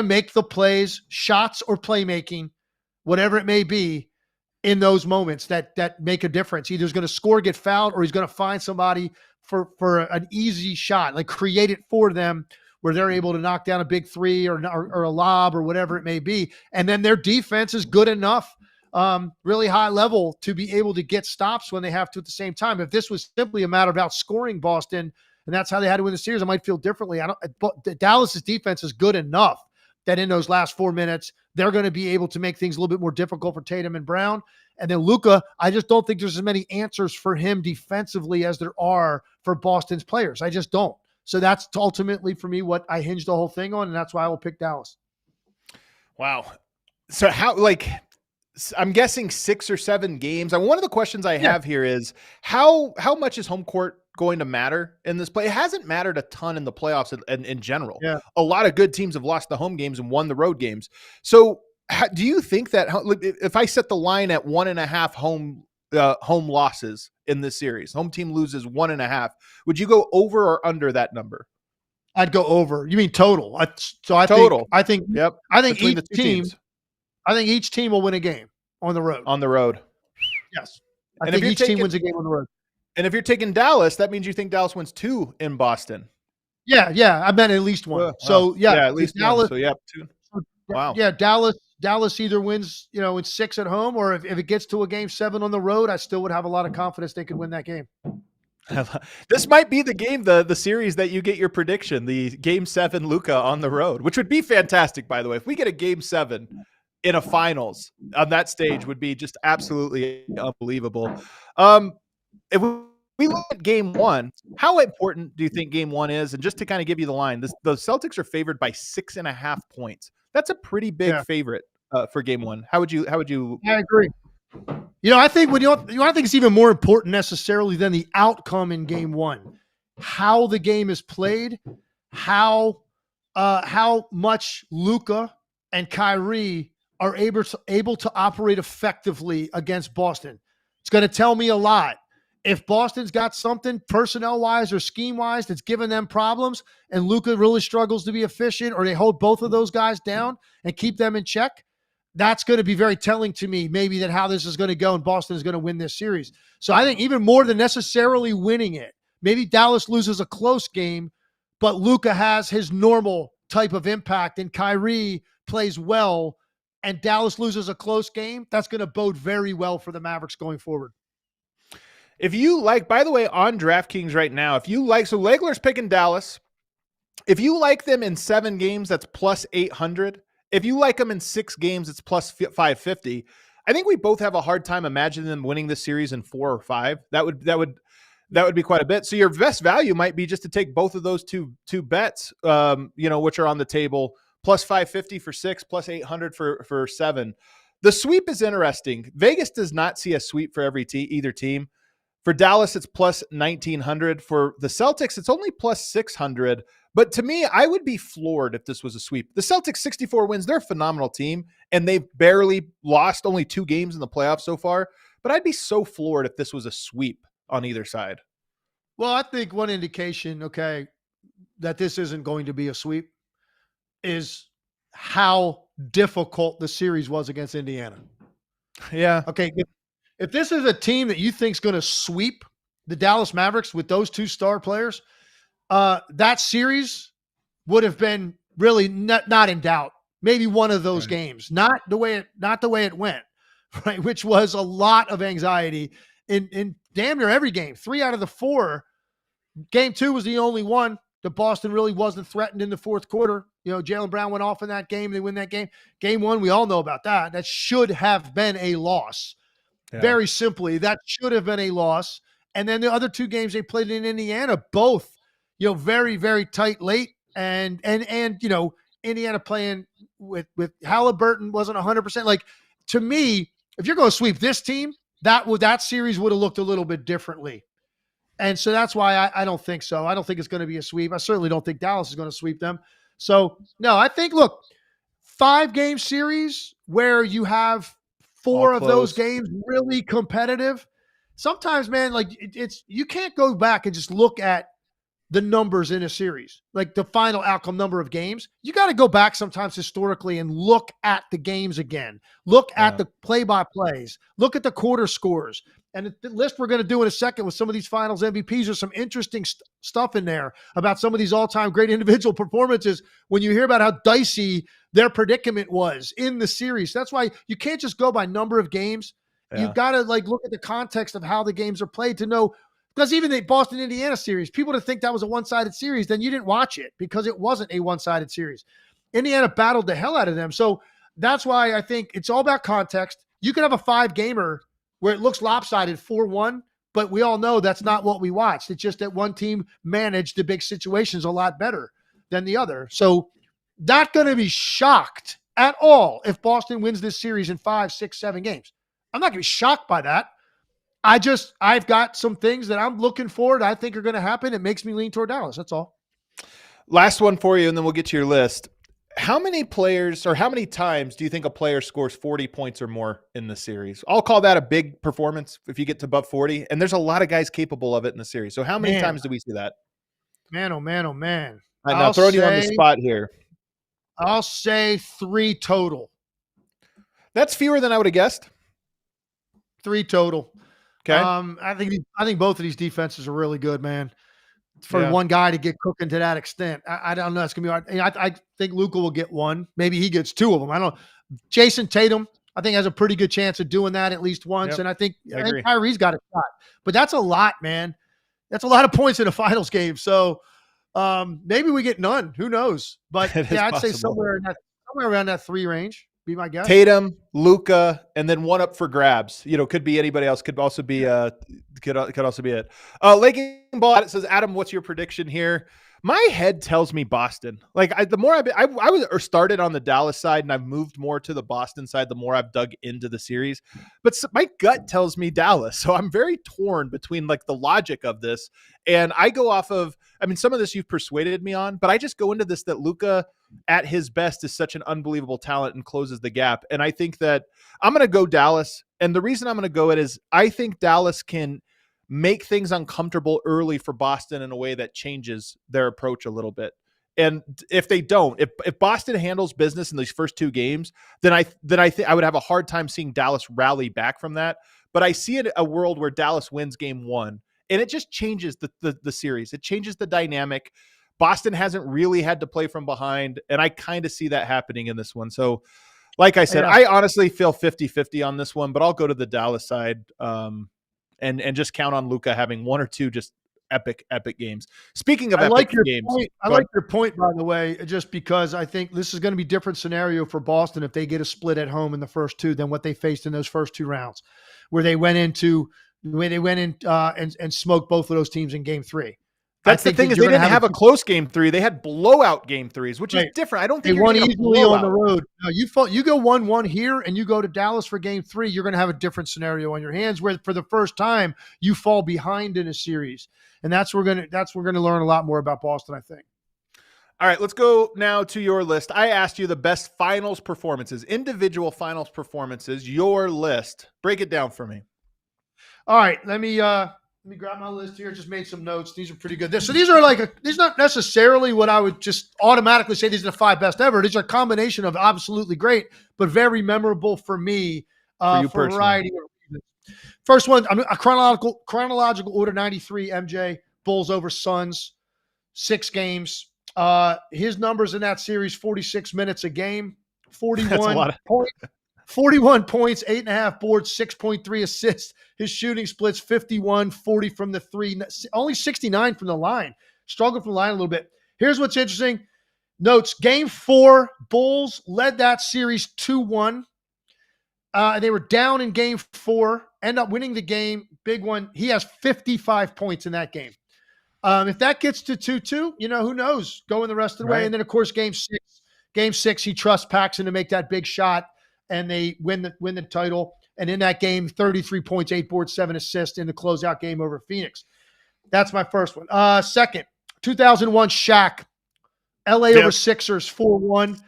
make the plays, shots or playmaking, whatever it may be, in those moments that make a difference. Either he's going to score, get fouled, or he's going to find somebody for an easy shot, like create it for them where they're able to knock down a big three or a lob or whatever it may be. And then their defense is good enough, really high level, to be able to get stops when they have to at the same time. If this was simply a matter of outscoring Boston and that's how they had to win the series, I might feel differently. Dallas's defense is good enough that in those last 4 minutes, they're going to be able to make things a little bit more difficult for Tatum and Brown. And then Luka, I just don't think there's as many answers for him defensively as there are for Boston's players. I just don't. So that's ultimately for me what I hinge the whole thing on, and that's why I will pick Dallas. Wow. So I'm guessing 6 or 7 games. And one of the questions I have here is how much is home court going to matter in this play? It hasn't mattered a ton in the playoffs in general. Yeah. A lot of good teams have lost the home games and won the road games. So do you think that if I set the line at 1.5 home losses in this series, home team loses 1.5, would you go over or under that number? I'd go over. You mean total? Total. I think Between each team will win a game on the road. On the road. Yes. I think each team wins a game on the road. And if you're taking Dallas, that means you think Dallas wins 2 in Boston. Yeah. I meant at least 1. Wow. So at least Dallas. 1. So 2. Wow. Yeah, Dallas either wins, in 6 at home, or if it gets to a game 7 on the road, I still would have a lot of confidence they could win that game. This might be the game, the series that you get your prediction, the game 7 Luka on the road, which would be fantastic, by the way. If we get a game 7 in a finals on that stage, would be just absolutely unbelievable. If we look at game 1, how important do you think game 1 is? And just to kind of give you the line, the Celtics are favored by 6.5 points. That's a pretty big favorite for game 1. How would you? I agree. I think I think it's even more important necessarily than the outcome in game 1. How the game is played, how much Luka and Kyrie are able to operate effectively against Boston. It's going to tell me a lot. If Boston's got something personnel-wise or scheme-wise that's giving them problems and Luka really struggles to be efficient, or they hold both of those guys down and keep them in check, that's going to be very telling to me, maybe, that how this is going to go and Boston is going to win this series. So I think even more than necessarily winning it, maybe Dallas loses a close game, but Luka has his normal type of impact and Kyrie plays well and Dallas loses a close game, that's going to bode very well for the Mavericks going forward. If you like, by the way, on DraftKings right now, so Legler's picking Dallas. If you like them in 7 games, that's plus 800. If you like them in 6 games, it's plus 550. I think we both have a hard time imagining them winning this series in 4 or 5. That would be quite a bit. So your best value might be just to take both of those two bets, which are on the table, plus 550 for 6, plus 800 for 7. The sweep is interesting. Vegas does not see a sweep for either team. For Dallas, it's plus 1,900. For the Celtics, it's only plus 600. But to me, I would be floored if this was a sweep. The Celtics, 64 wins. They're a phenomenal team, and they've barely lost only 2 games in the playoffs so far. But I'd be so floored if this was a sweep on either side. Well, I think one indication, that this isn't going to be a sweep is how difficult the series was against Indiana. Yeah. Okay. If this is a team that you think is going to sweep the Dallas Mavericks with those 2 star players, that series would have been really not in doubt. Maybe one of those games, not the way it went, right? Which was a lot of anxiety in damn near every game. 3 out of the 4. Game 2 was the only one that Boston really wasn't threatened in the fourth quarter. Jaylen Brown went off in that game. They win that game. Game 1, we all know about that. That should have been a loss. Yeah. Very simply, that should have been a loss. And then the other 2 games they played in Indiana, both, very, very tight late. And Indiana playing with Halliburton wasn't 100%. Like, to me, if you're going to sweep this team, that series would have looked a little bit differently. And so that's why I don't think so. I don't think it's going to be a sweep. I certainly don't think Dallas is going to sweep them. So, no, I think, look, 5-game series where you have 4 of those games really competitive. Sometimes, man, like it's you can't go back and just look at the numbers in a series, like the final outcome number of games. You got to go back sometimes historically and look at the games again. Look at the play-by-plays. Look at the quarter scores. And the list we're going to do in a second with some of these finals MVPs, there's some interesting stuff in there about some of these all-time great individual performances when you hear about how dicey their predicament was in the series. That's why you can't just go by number of games. Yeah. You've got to look at the context of how the games are played to know. Because even the Boston Indiana series, people to think that was a one-sided series, then you didn't watch it because it wasn't a one-sided series. Indiana battled the hell out of them. So that's why I think it's all about context. You could have a 5-gamer where it looks lopsided 4-1, but we all know that's not what we watched. It's just that one team managed the big situations a lot better than the other. So not going to be shocked at all if Boston wins this series in 5, 6, 7 games. I'm not going to be shocked by that. I've got some things that I'm looking forward I think are going to happen. It makes me lean toward Dallas. That's all. Last one for you, and then we'll get to your list. How many players or how many times do you think a player scores 40 points or more in the series? I'll call that a big performance if you get to above 40. And there's a lot of guys capable of it in the series. So how many times do we see that? Man, oh, man, oh, man. I'm now throwing you on the spot here. I'll say 3 total. That's fewer than I would have guessed. 3 total. Okay. I think both of these defenses are really good, man. For one guy to get cooking to that extent, I don't know. It's gonna be hard. I think Luka will get 1. Maybe he gets 2 of them. I don't know. Jason Tatum, I think, has a pretty good chance of doing that at least once. Yep. And I think Kyrie's got a shot. But that's a lot, man. That's a lot of points in a finals game. So maybe we get none. Who knows? But I'd say somewhere around that 3 range. Be my guess. Tatum, Luka, and then 1 up for grabs. Could be anybody else. Could also be could also be it. Laking Ball, it says, Adam, what's your prediction here? My head tells me Boston. The more I was started on the Dallas side and I've moved more to the Boston side, the more I've dug into the series. But my gut tells me Dallas. So I'm very torn between the logic of this. And I go off of, some of this you've persuaded me on, but I just go into this that Luka at his best is such an unbelievable talent and closes the gap. And I think that I'm going to go Dallas. And the reason I'm going to go it is I think Dallas can make things uncomfortable early for Boston in a way that changes their approach a little bit. And if they don't, if Boston handles business in these first 2 games, then I think I would have a hard time seeing Dallas rally back from that. But I see a world where Dallas wins game 1 and it just changes the series. It changes the dynamic. Boston hasn't really had to play from behind, and I kind of see that happening in this one. So, like I said, I honestly feel 50-50 on this one, but I'll go to the Dallas side and just count on Luka having 1 or 2 just epic games. Speaking of epic games. I like your point, by the way, just because I think this is going to be a different scenario for Boston if they get a split at home in the first 2 than what they faced in those first 2 rounds, where they went in and smoked both of those teams in game 3. That's the thing is they didn't have a close game 3. They had blowout game 3s, which is different. I don't think they won easily on the road. No, you go 1-1 here and you go to Dallas for game 3, you're going to have a different scenario on your hands where for the first time you fall behind in a series. And that's we're going to learn a lot more about Boston, I think. All right, let's go now to your list. I asked you the best finals performances, individual finals performances, your list. Break it down for me. All right, let me grab my list here. Just made some notes. These are pretty good. So these are these not necessarily what I would just automatically say these are the 5 best ever. These are a combination of absolutely great, but very memorable for me for a variety of reasons. First one, a chronological order, 93 MJ, Bulls over Suns, 6 games. His numbers in that series, 46 minutes a game, 41 points. 41 points, 8.5 boards, 6.3 assists. His shooting splits 51, 40 from the 3, only 69 from the line. Struggled from the line a little bit. Here's what's interesting. Notes, game 4, Bulls led that series 2-1. They were down in game 4, end up winning the game. Big one. He has 55 points in that game. If that gets to 2-2, who knows? Going the rest of the way. And then, of course, game 6, he trusts Paxson to make that big shot, and they win the title. And in that game, 33 points, 8 boards, 7 assists in the closeout game over Phoenix. That's my first one. Second, 2001 Shaq, LA over Sixers, 4-1.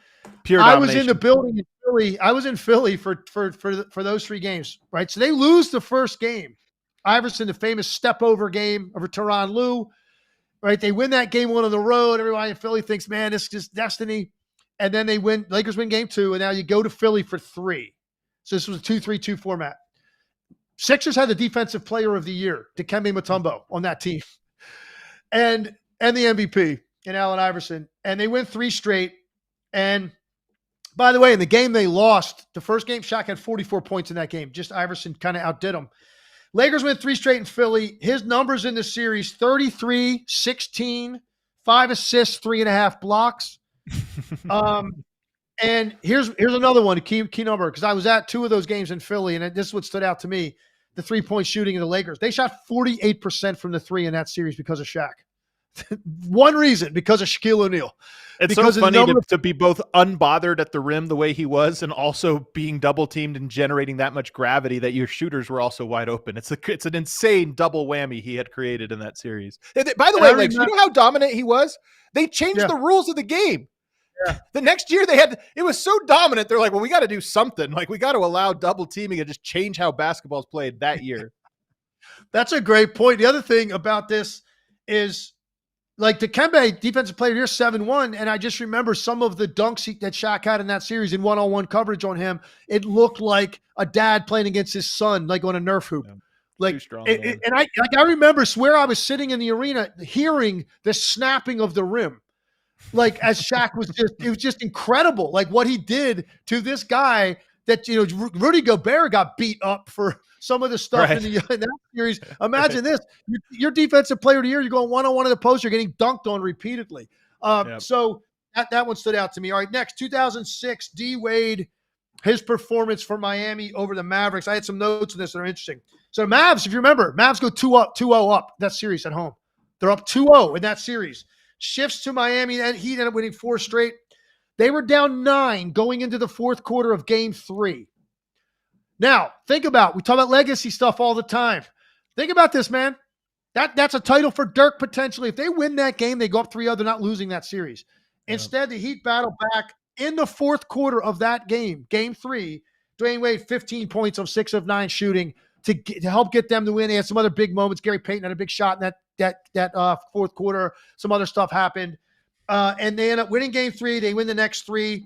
Pure I domination. was in the building in Philly. I was in Philly for those 3 games, right? So they lose the first game. Iverson, the famous step over game over Tyronn Lue, right? They win that game 1 on the road. Everybody in Philly thinks, man, this is just destiny. And then they win. Lakers win game 2, and now you go to Philly for 3. So this was a 2-3-2 format. Sixers had the defensive player of the year, Dikembe Mutombo, on that team. And the MVP in Allen Iverson. And they win 3 straight. And by the way, in the game they lost, the first game, Shaq had 44 points in that game. Just Iverson kind of outdid him. Lakers win 3 straight in Philly. His numbers in the series, 33, 16, 5 assists, 3.5 blocks. And here's another one, a key number, because I was at 2 of those games in Philly, and this is what stood out to me, the 3-point shooting of the Lakers. They shot 48% from the 3 in that series because of Shaq. One reason, because of Shaquille O'Neal. It's because so funny to be both unbothered at the rim the way he was, and also being double teamed and generating that much gravity that your shooters were also wide open. It's an insane double whammy he had created in that series. By the way, like, you know how dominant he was? They changed the rules of the game. Yeah. The next year it was so dominant. They're like, well, we got to do something. Like, we got to allow double teaming and just change how basketball's played that year. That's a great point. The other thing about this is, like, Dikembe, defensive player here, 7-1, and I just remember some of the dunks that Shaq had in that series in one-on-one coverage on him. It looked like a dad playing against his son, like on a Nerf hoop. Yeah. Like, strong, and I remember where I was sitting in the arena hearing the snapping of the rim. Like, as Shaq it was just incredible. Like, what he did to this guy that, Rudy Gobert got beat up for some of the stuff in that series. Imagine this. Your defensive player of the year, you're going one-on-one in the post, you're getting dunked on repeatedly. So that one stood out to me. All right, next, 2006, D. Wade, his performance for Miami over the Mavericks. I had some notes on this that are interesting. So Mavs, if you remember, Mavs go 2-0 up that series at home. They're up 2-0 in that series. Shifts to Miami, and he ended up winning 4 straight. They were down 9 going into the fourth quarter of game 3. Now, think about, we talk about legacy stuff all the time. Think about this, man. That's a title for Dirk potentially. If they win that game, they go up 3-0. They're not losing that series. Yeah. Instead, the Heat battle back in the fourth quarter of that game, game 3. Dwayne Wade, 15 points on 6 of 9 shooting to help get them to win. They had some other big moments. Gary Payton had a big shot in that fourth quarter. Some other stuff happened. And they end up winning game 3. They win the next 3.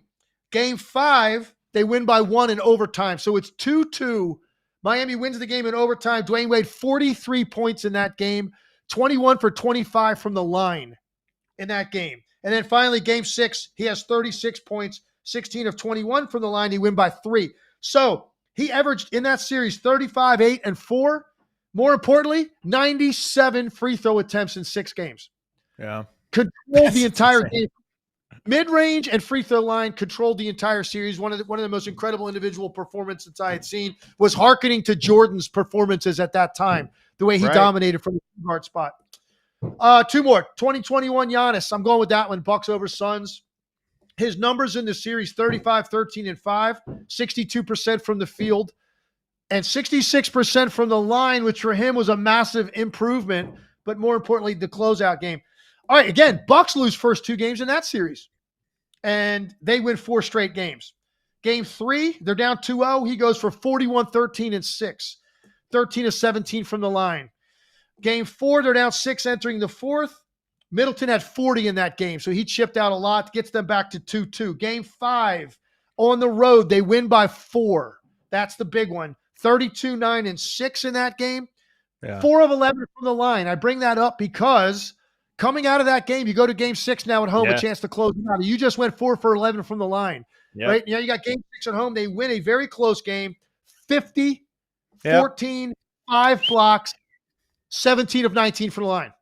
Game 5, they win by 1 in overtime. So it's 2-2. Miami wins the game in overtime. Dwayne Wade, 43 points in that game, 21 for 25 from the line in that game. And then finally, game 6, he has 36 points, 16 of 21 from the line. He win by 3. So he averaged in that series 35, 8, and 4. More importantly, 97 free throw attempts in 6 games. Yeah. Controlled the entire game. Mid-range and free throw line controlled the entire series. One of the most incredible individual performances I had seen was hearkening to Jordan's performances at that time, the way he dominated from the guard spot. 2 more. 2021 Giannis. I'm going with that one. Bucks over Suns. His numbers in the series, 35, 13, and 5, 62% from the field, and 66% from the line, which for him was a massive improvement, but more importantly, the closeout game. All right, again, Bucks lose first 2 games in that series, and they win 4 straight games. Game 3, they're down 2-0. He goes for 41, 13, and 6, 13 of 17 from the line. Game 4, they're down 6 entering the 4th. Middleton had 40 in that game, so he chipped out a lot, gets them back to 2-2. Game 5, on the road, they win by 4. That's the big one. 32, 9, and 6 in that game. Yeah. 4 of 11 from the line. I bring that up because coming out of that game, you go to game 6 now at home, a chance to close it out. You just went 4 for 11 from the line, right? You got game 6 at home. They win a very close game, 50, 14, 5 blocks, 17 of 19 from the line.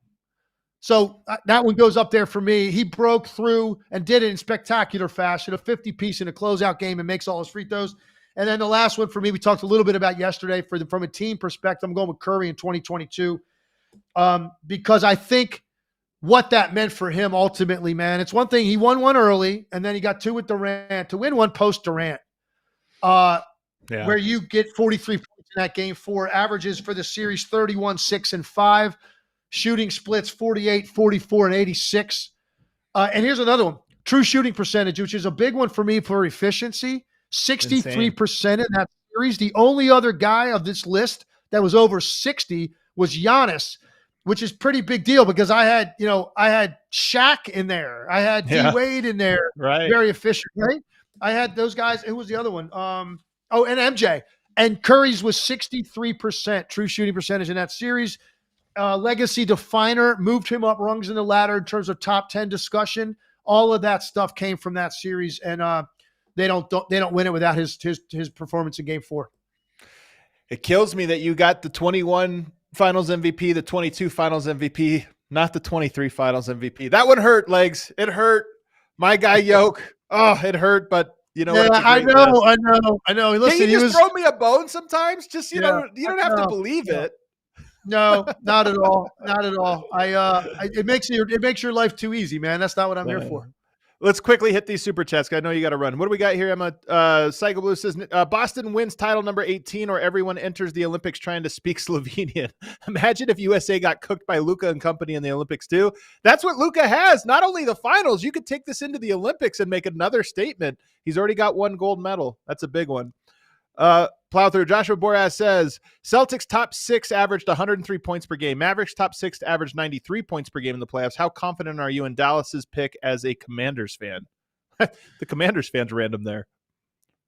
So that one goes up there for me. He broke through and did it in spectacular fashion, a 50-piece in a closeout game, and makes all his free throws. And then the last one for me, we talked a little bit about yesterday from a team perspective. I'm going with Curry in 2022 because I think what that meant for him ultimately, man. It's one thing. He won one early, and then he got 2 with Durant. To win one post-Durant, where you get 43 points in that game 4, averages for the series 31, 6, and 5, shooting splits 48, 44, and 86. And here's another one. True shooting percentage, which is a big one for me for efficiency, 63% in that series. The only other guy of this list that was over 60 was Giannis, which is pretty big deal because I had Shaq in there. I had D-Wade in there. Right. Very efficient, right? I had those guys. Who was the other one? And MJ. And Curry's was 63% true shooting percentage in that series. Legacy definer, moved him up rungs in the ladder in terms of top 10 discussion. All of that stuff came from that series, and they don't win it without his performance in Game 4. It kills me that you got the 21 Finals MVP, the 22 Finals MVP, not the 23 Finals MVP. That one hurt, Legs. It hurt. My guy Yoke. Oh, it hurt, but you know what? I know. Listen, can you just throw me a bone sometimes? Just you don't have to believe it. No, not at all. Not at all. It makes your life too easy, man. That's not what I'm here for. Let's quickly hit these super chats. I know you got to run. What do we got here, Emma? Psycho Blue says, Boston wins title number 18 or everyone enters the Olympics trying to speak Slovenian. Imagine if USA got cooked by Luka and company in the Olympics too. That's what Luka has. Not only the finals, you could take this into the Olympics and make another statement. He's already got 1 gold medal. That's a big one. Plow through. Joshua Boraz says, Celtics top 6 averaged 103 points per game. Mavericks top 6 averaged 93 points per game in the playoffs. How confident are you in Dallas's pick as a Commanders fan? The Commanders fan's random there.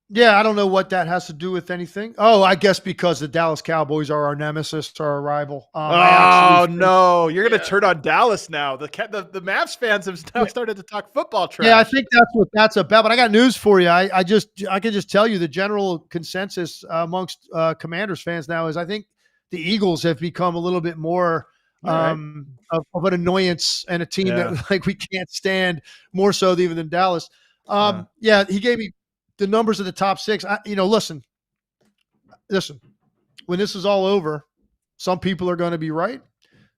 Yeah, I don't know what that has to do with anything. Oh, I guess because the Dallas Cowboys are our nemesis, our rival. No, you're going to turn on Dallas now. The Mavs fans have now started to talk football trash. Yeah, I think that's what that's about. But I got news for you. I can just tell you the general consensus amongst Commanders fans now is I think the Eagles have become a little bit more of an annoyance and a team that like we can't stand more so even than Dallas. Yeah, he gave me the numbers of the top 6. Listen, when this is all over, some people are going to be right.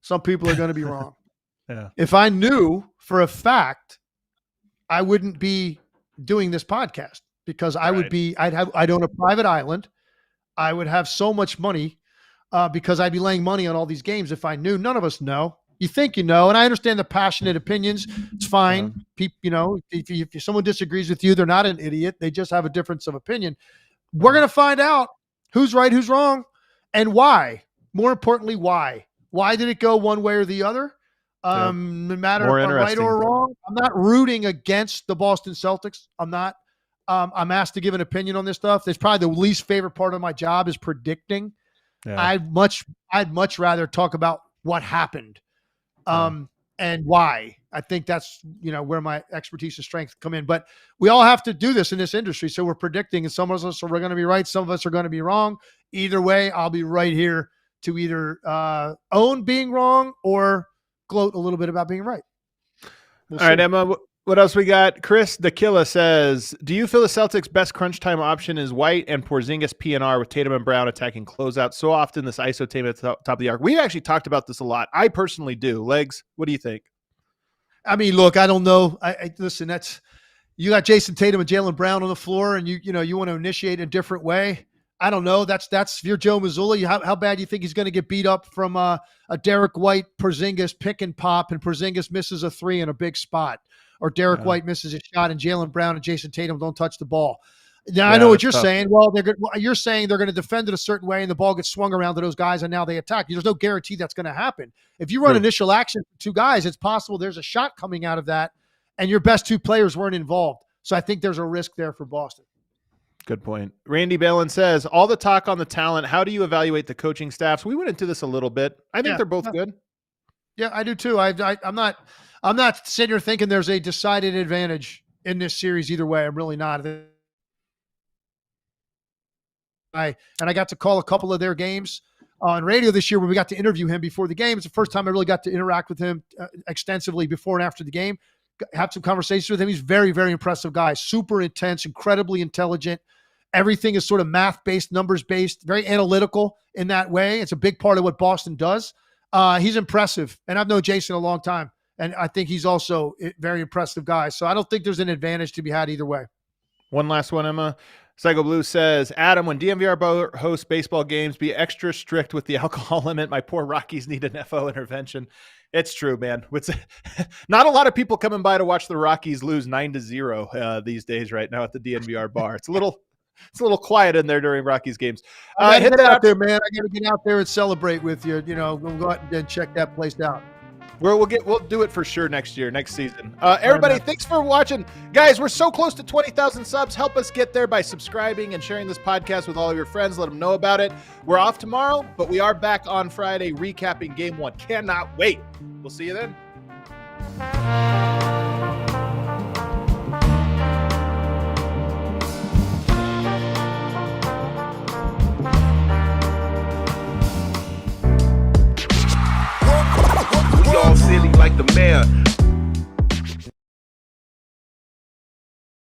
Some people are going to be wrong. Yeah. If I knew for a fact, I wouldn't be doing this podcast because I'd own a private island. I would have so much money because I'd be laying money on all these games. If I knew, none of us know. You think you know, and I understand the passionate opinions. It's fine. People, if someone disagrees with you, they're not an idiot. They just have a difference of opinion. We're going to find out who's right, who's wrong, and why. More importantly, why? Why did it go one way or the other? No matter if I'm right or wrong. I'm not rooting against the Boston Celtics. I'm not. I'm asked to give an opinion on this stuff. That's probably the least favorite part of my job is predicting. Yeah. I'd much rather talk about what happened. And why. I think that's, where my expertise and strength come in. But we all have to do this in this industry. So we're predicting, and some of us are going to be right. Some of us are going to be wrong. Either way, I'll be right here to either own being wrong or gloat a little bit about being right. All right, Emma, what else we got? Chris the Killer says, do you feel the Celtics' best crunch time option is White and Porzingis PNR with Tatum and Brown attacking closeouts? So often this ISO team at the top of the arc. We've actually talked about this a lot. I personally do. Legs, what do you think? I mean, look, I don't know. Listen, you got Jason Tatum and Jaylen Brown on the floor, and you want to initiate a different way. I don't know. That's if you're Joe Mazzulla, how bad do you think he's going to get beat up from a Derek White Porzingis pick and pop, and Porzingis misses a 3 in a big spot? Or Derek White misses a shot and Jaylen Brown and Jason Tatum don't touch the ball. Now, I know what you're saying. Well, you're saying they're going to defend it a certain way and the ball gets swung around to those guys and now they attack. There's no guarantee that's going to happen. If you run initial action for 2 guys, it's possible there's a shot coming out of that and your best 2 players weren't involved. So I think there's a risk there for Boston. Good point. Randy Balin says, all the talk on the talent, how do you evaluate the coaching staffs? We went into this a little bit. I think they're both good. Yeah, I do too. I'm not sitting here thinking there's a decided advantage in this series either way. I'm really not. I got to call a couple of their games on radio this year when we got to interview him before the game. It's the first time I really got to interact with him extensively before and after the game, have some conversations with him. He's very, very impressive guy, super intense, incredibly intelligent. everything is sort of math-based, numbers-based, very analytical in that way. It's a big part of what Boston does. He's impressive, and I've known Jason a long time, and I think he's also a very impressive guy. So I don't think there's an advantage to be had either way. One last one, Emma. Psycho Blue says, Adam, when DMVR hosts baseball games, be extra strict with the alcohol limit. My poor Rockies need an FO intervention. It's true, man. It's not a lot of people coming by to watch the Rockies lose 9-0 these days right now at the DNVR bar. It's a little quiet in there during Rockies games. Hit that out there, man. I got to get out there and celebrate with you. We'll go out and check that place out. We'll do it for sure next season. Everybody, thanks for watching. Guys, we're so close to 20,000 subs. Help us get there by subscribing and sharing this podcast with all of your friends. Let them know about it. We're off tomorrow, but we are back on Friday recapping Game 1. Cannot wait. We'll see you then. All silly like the mayor.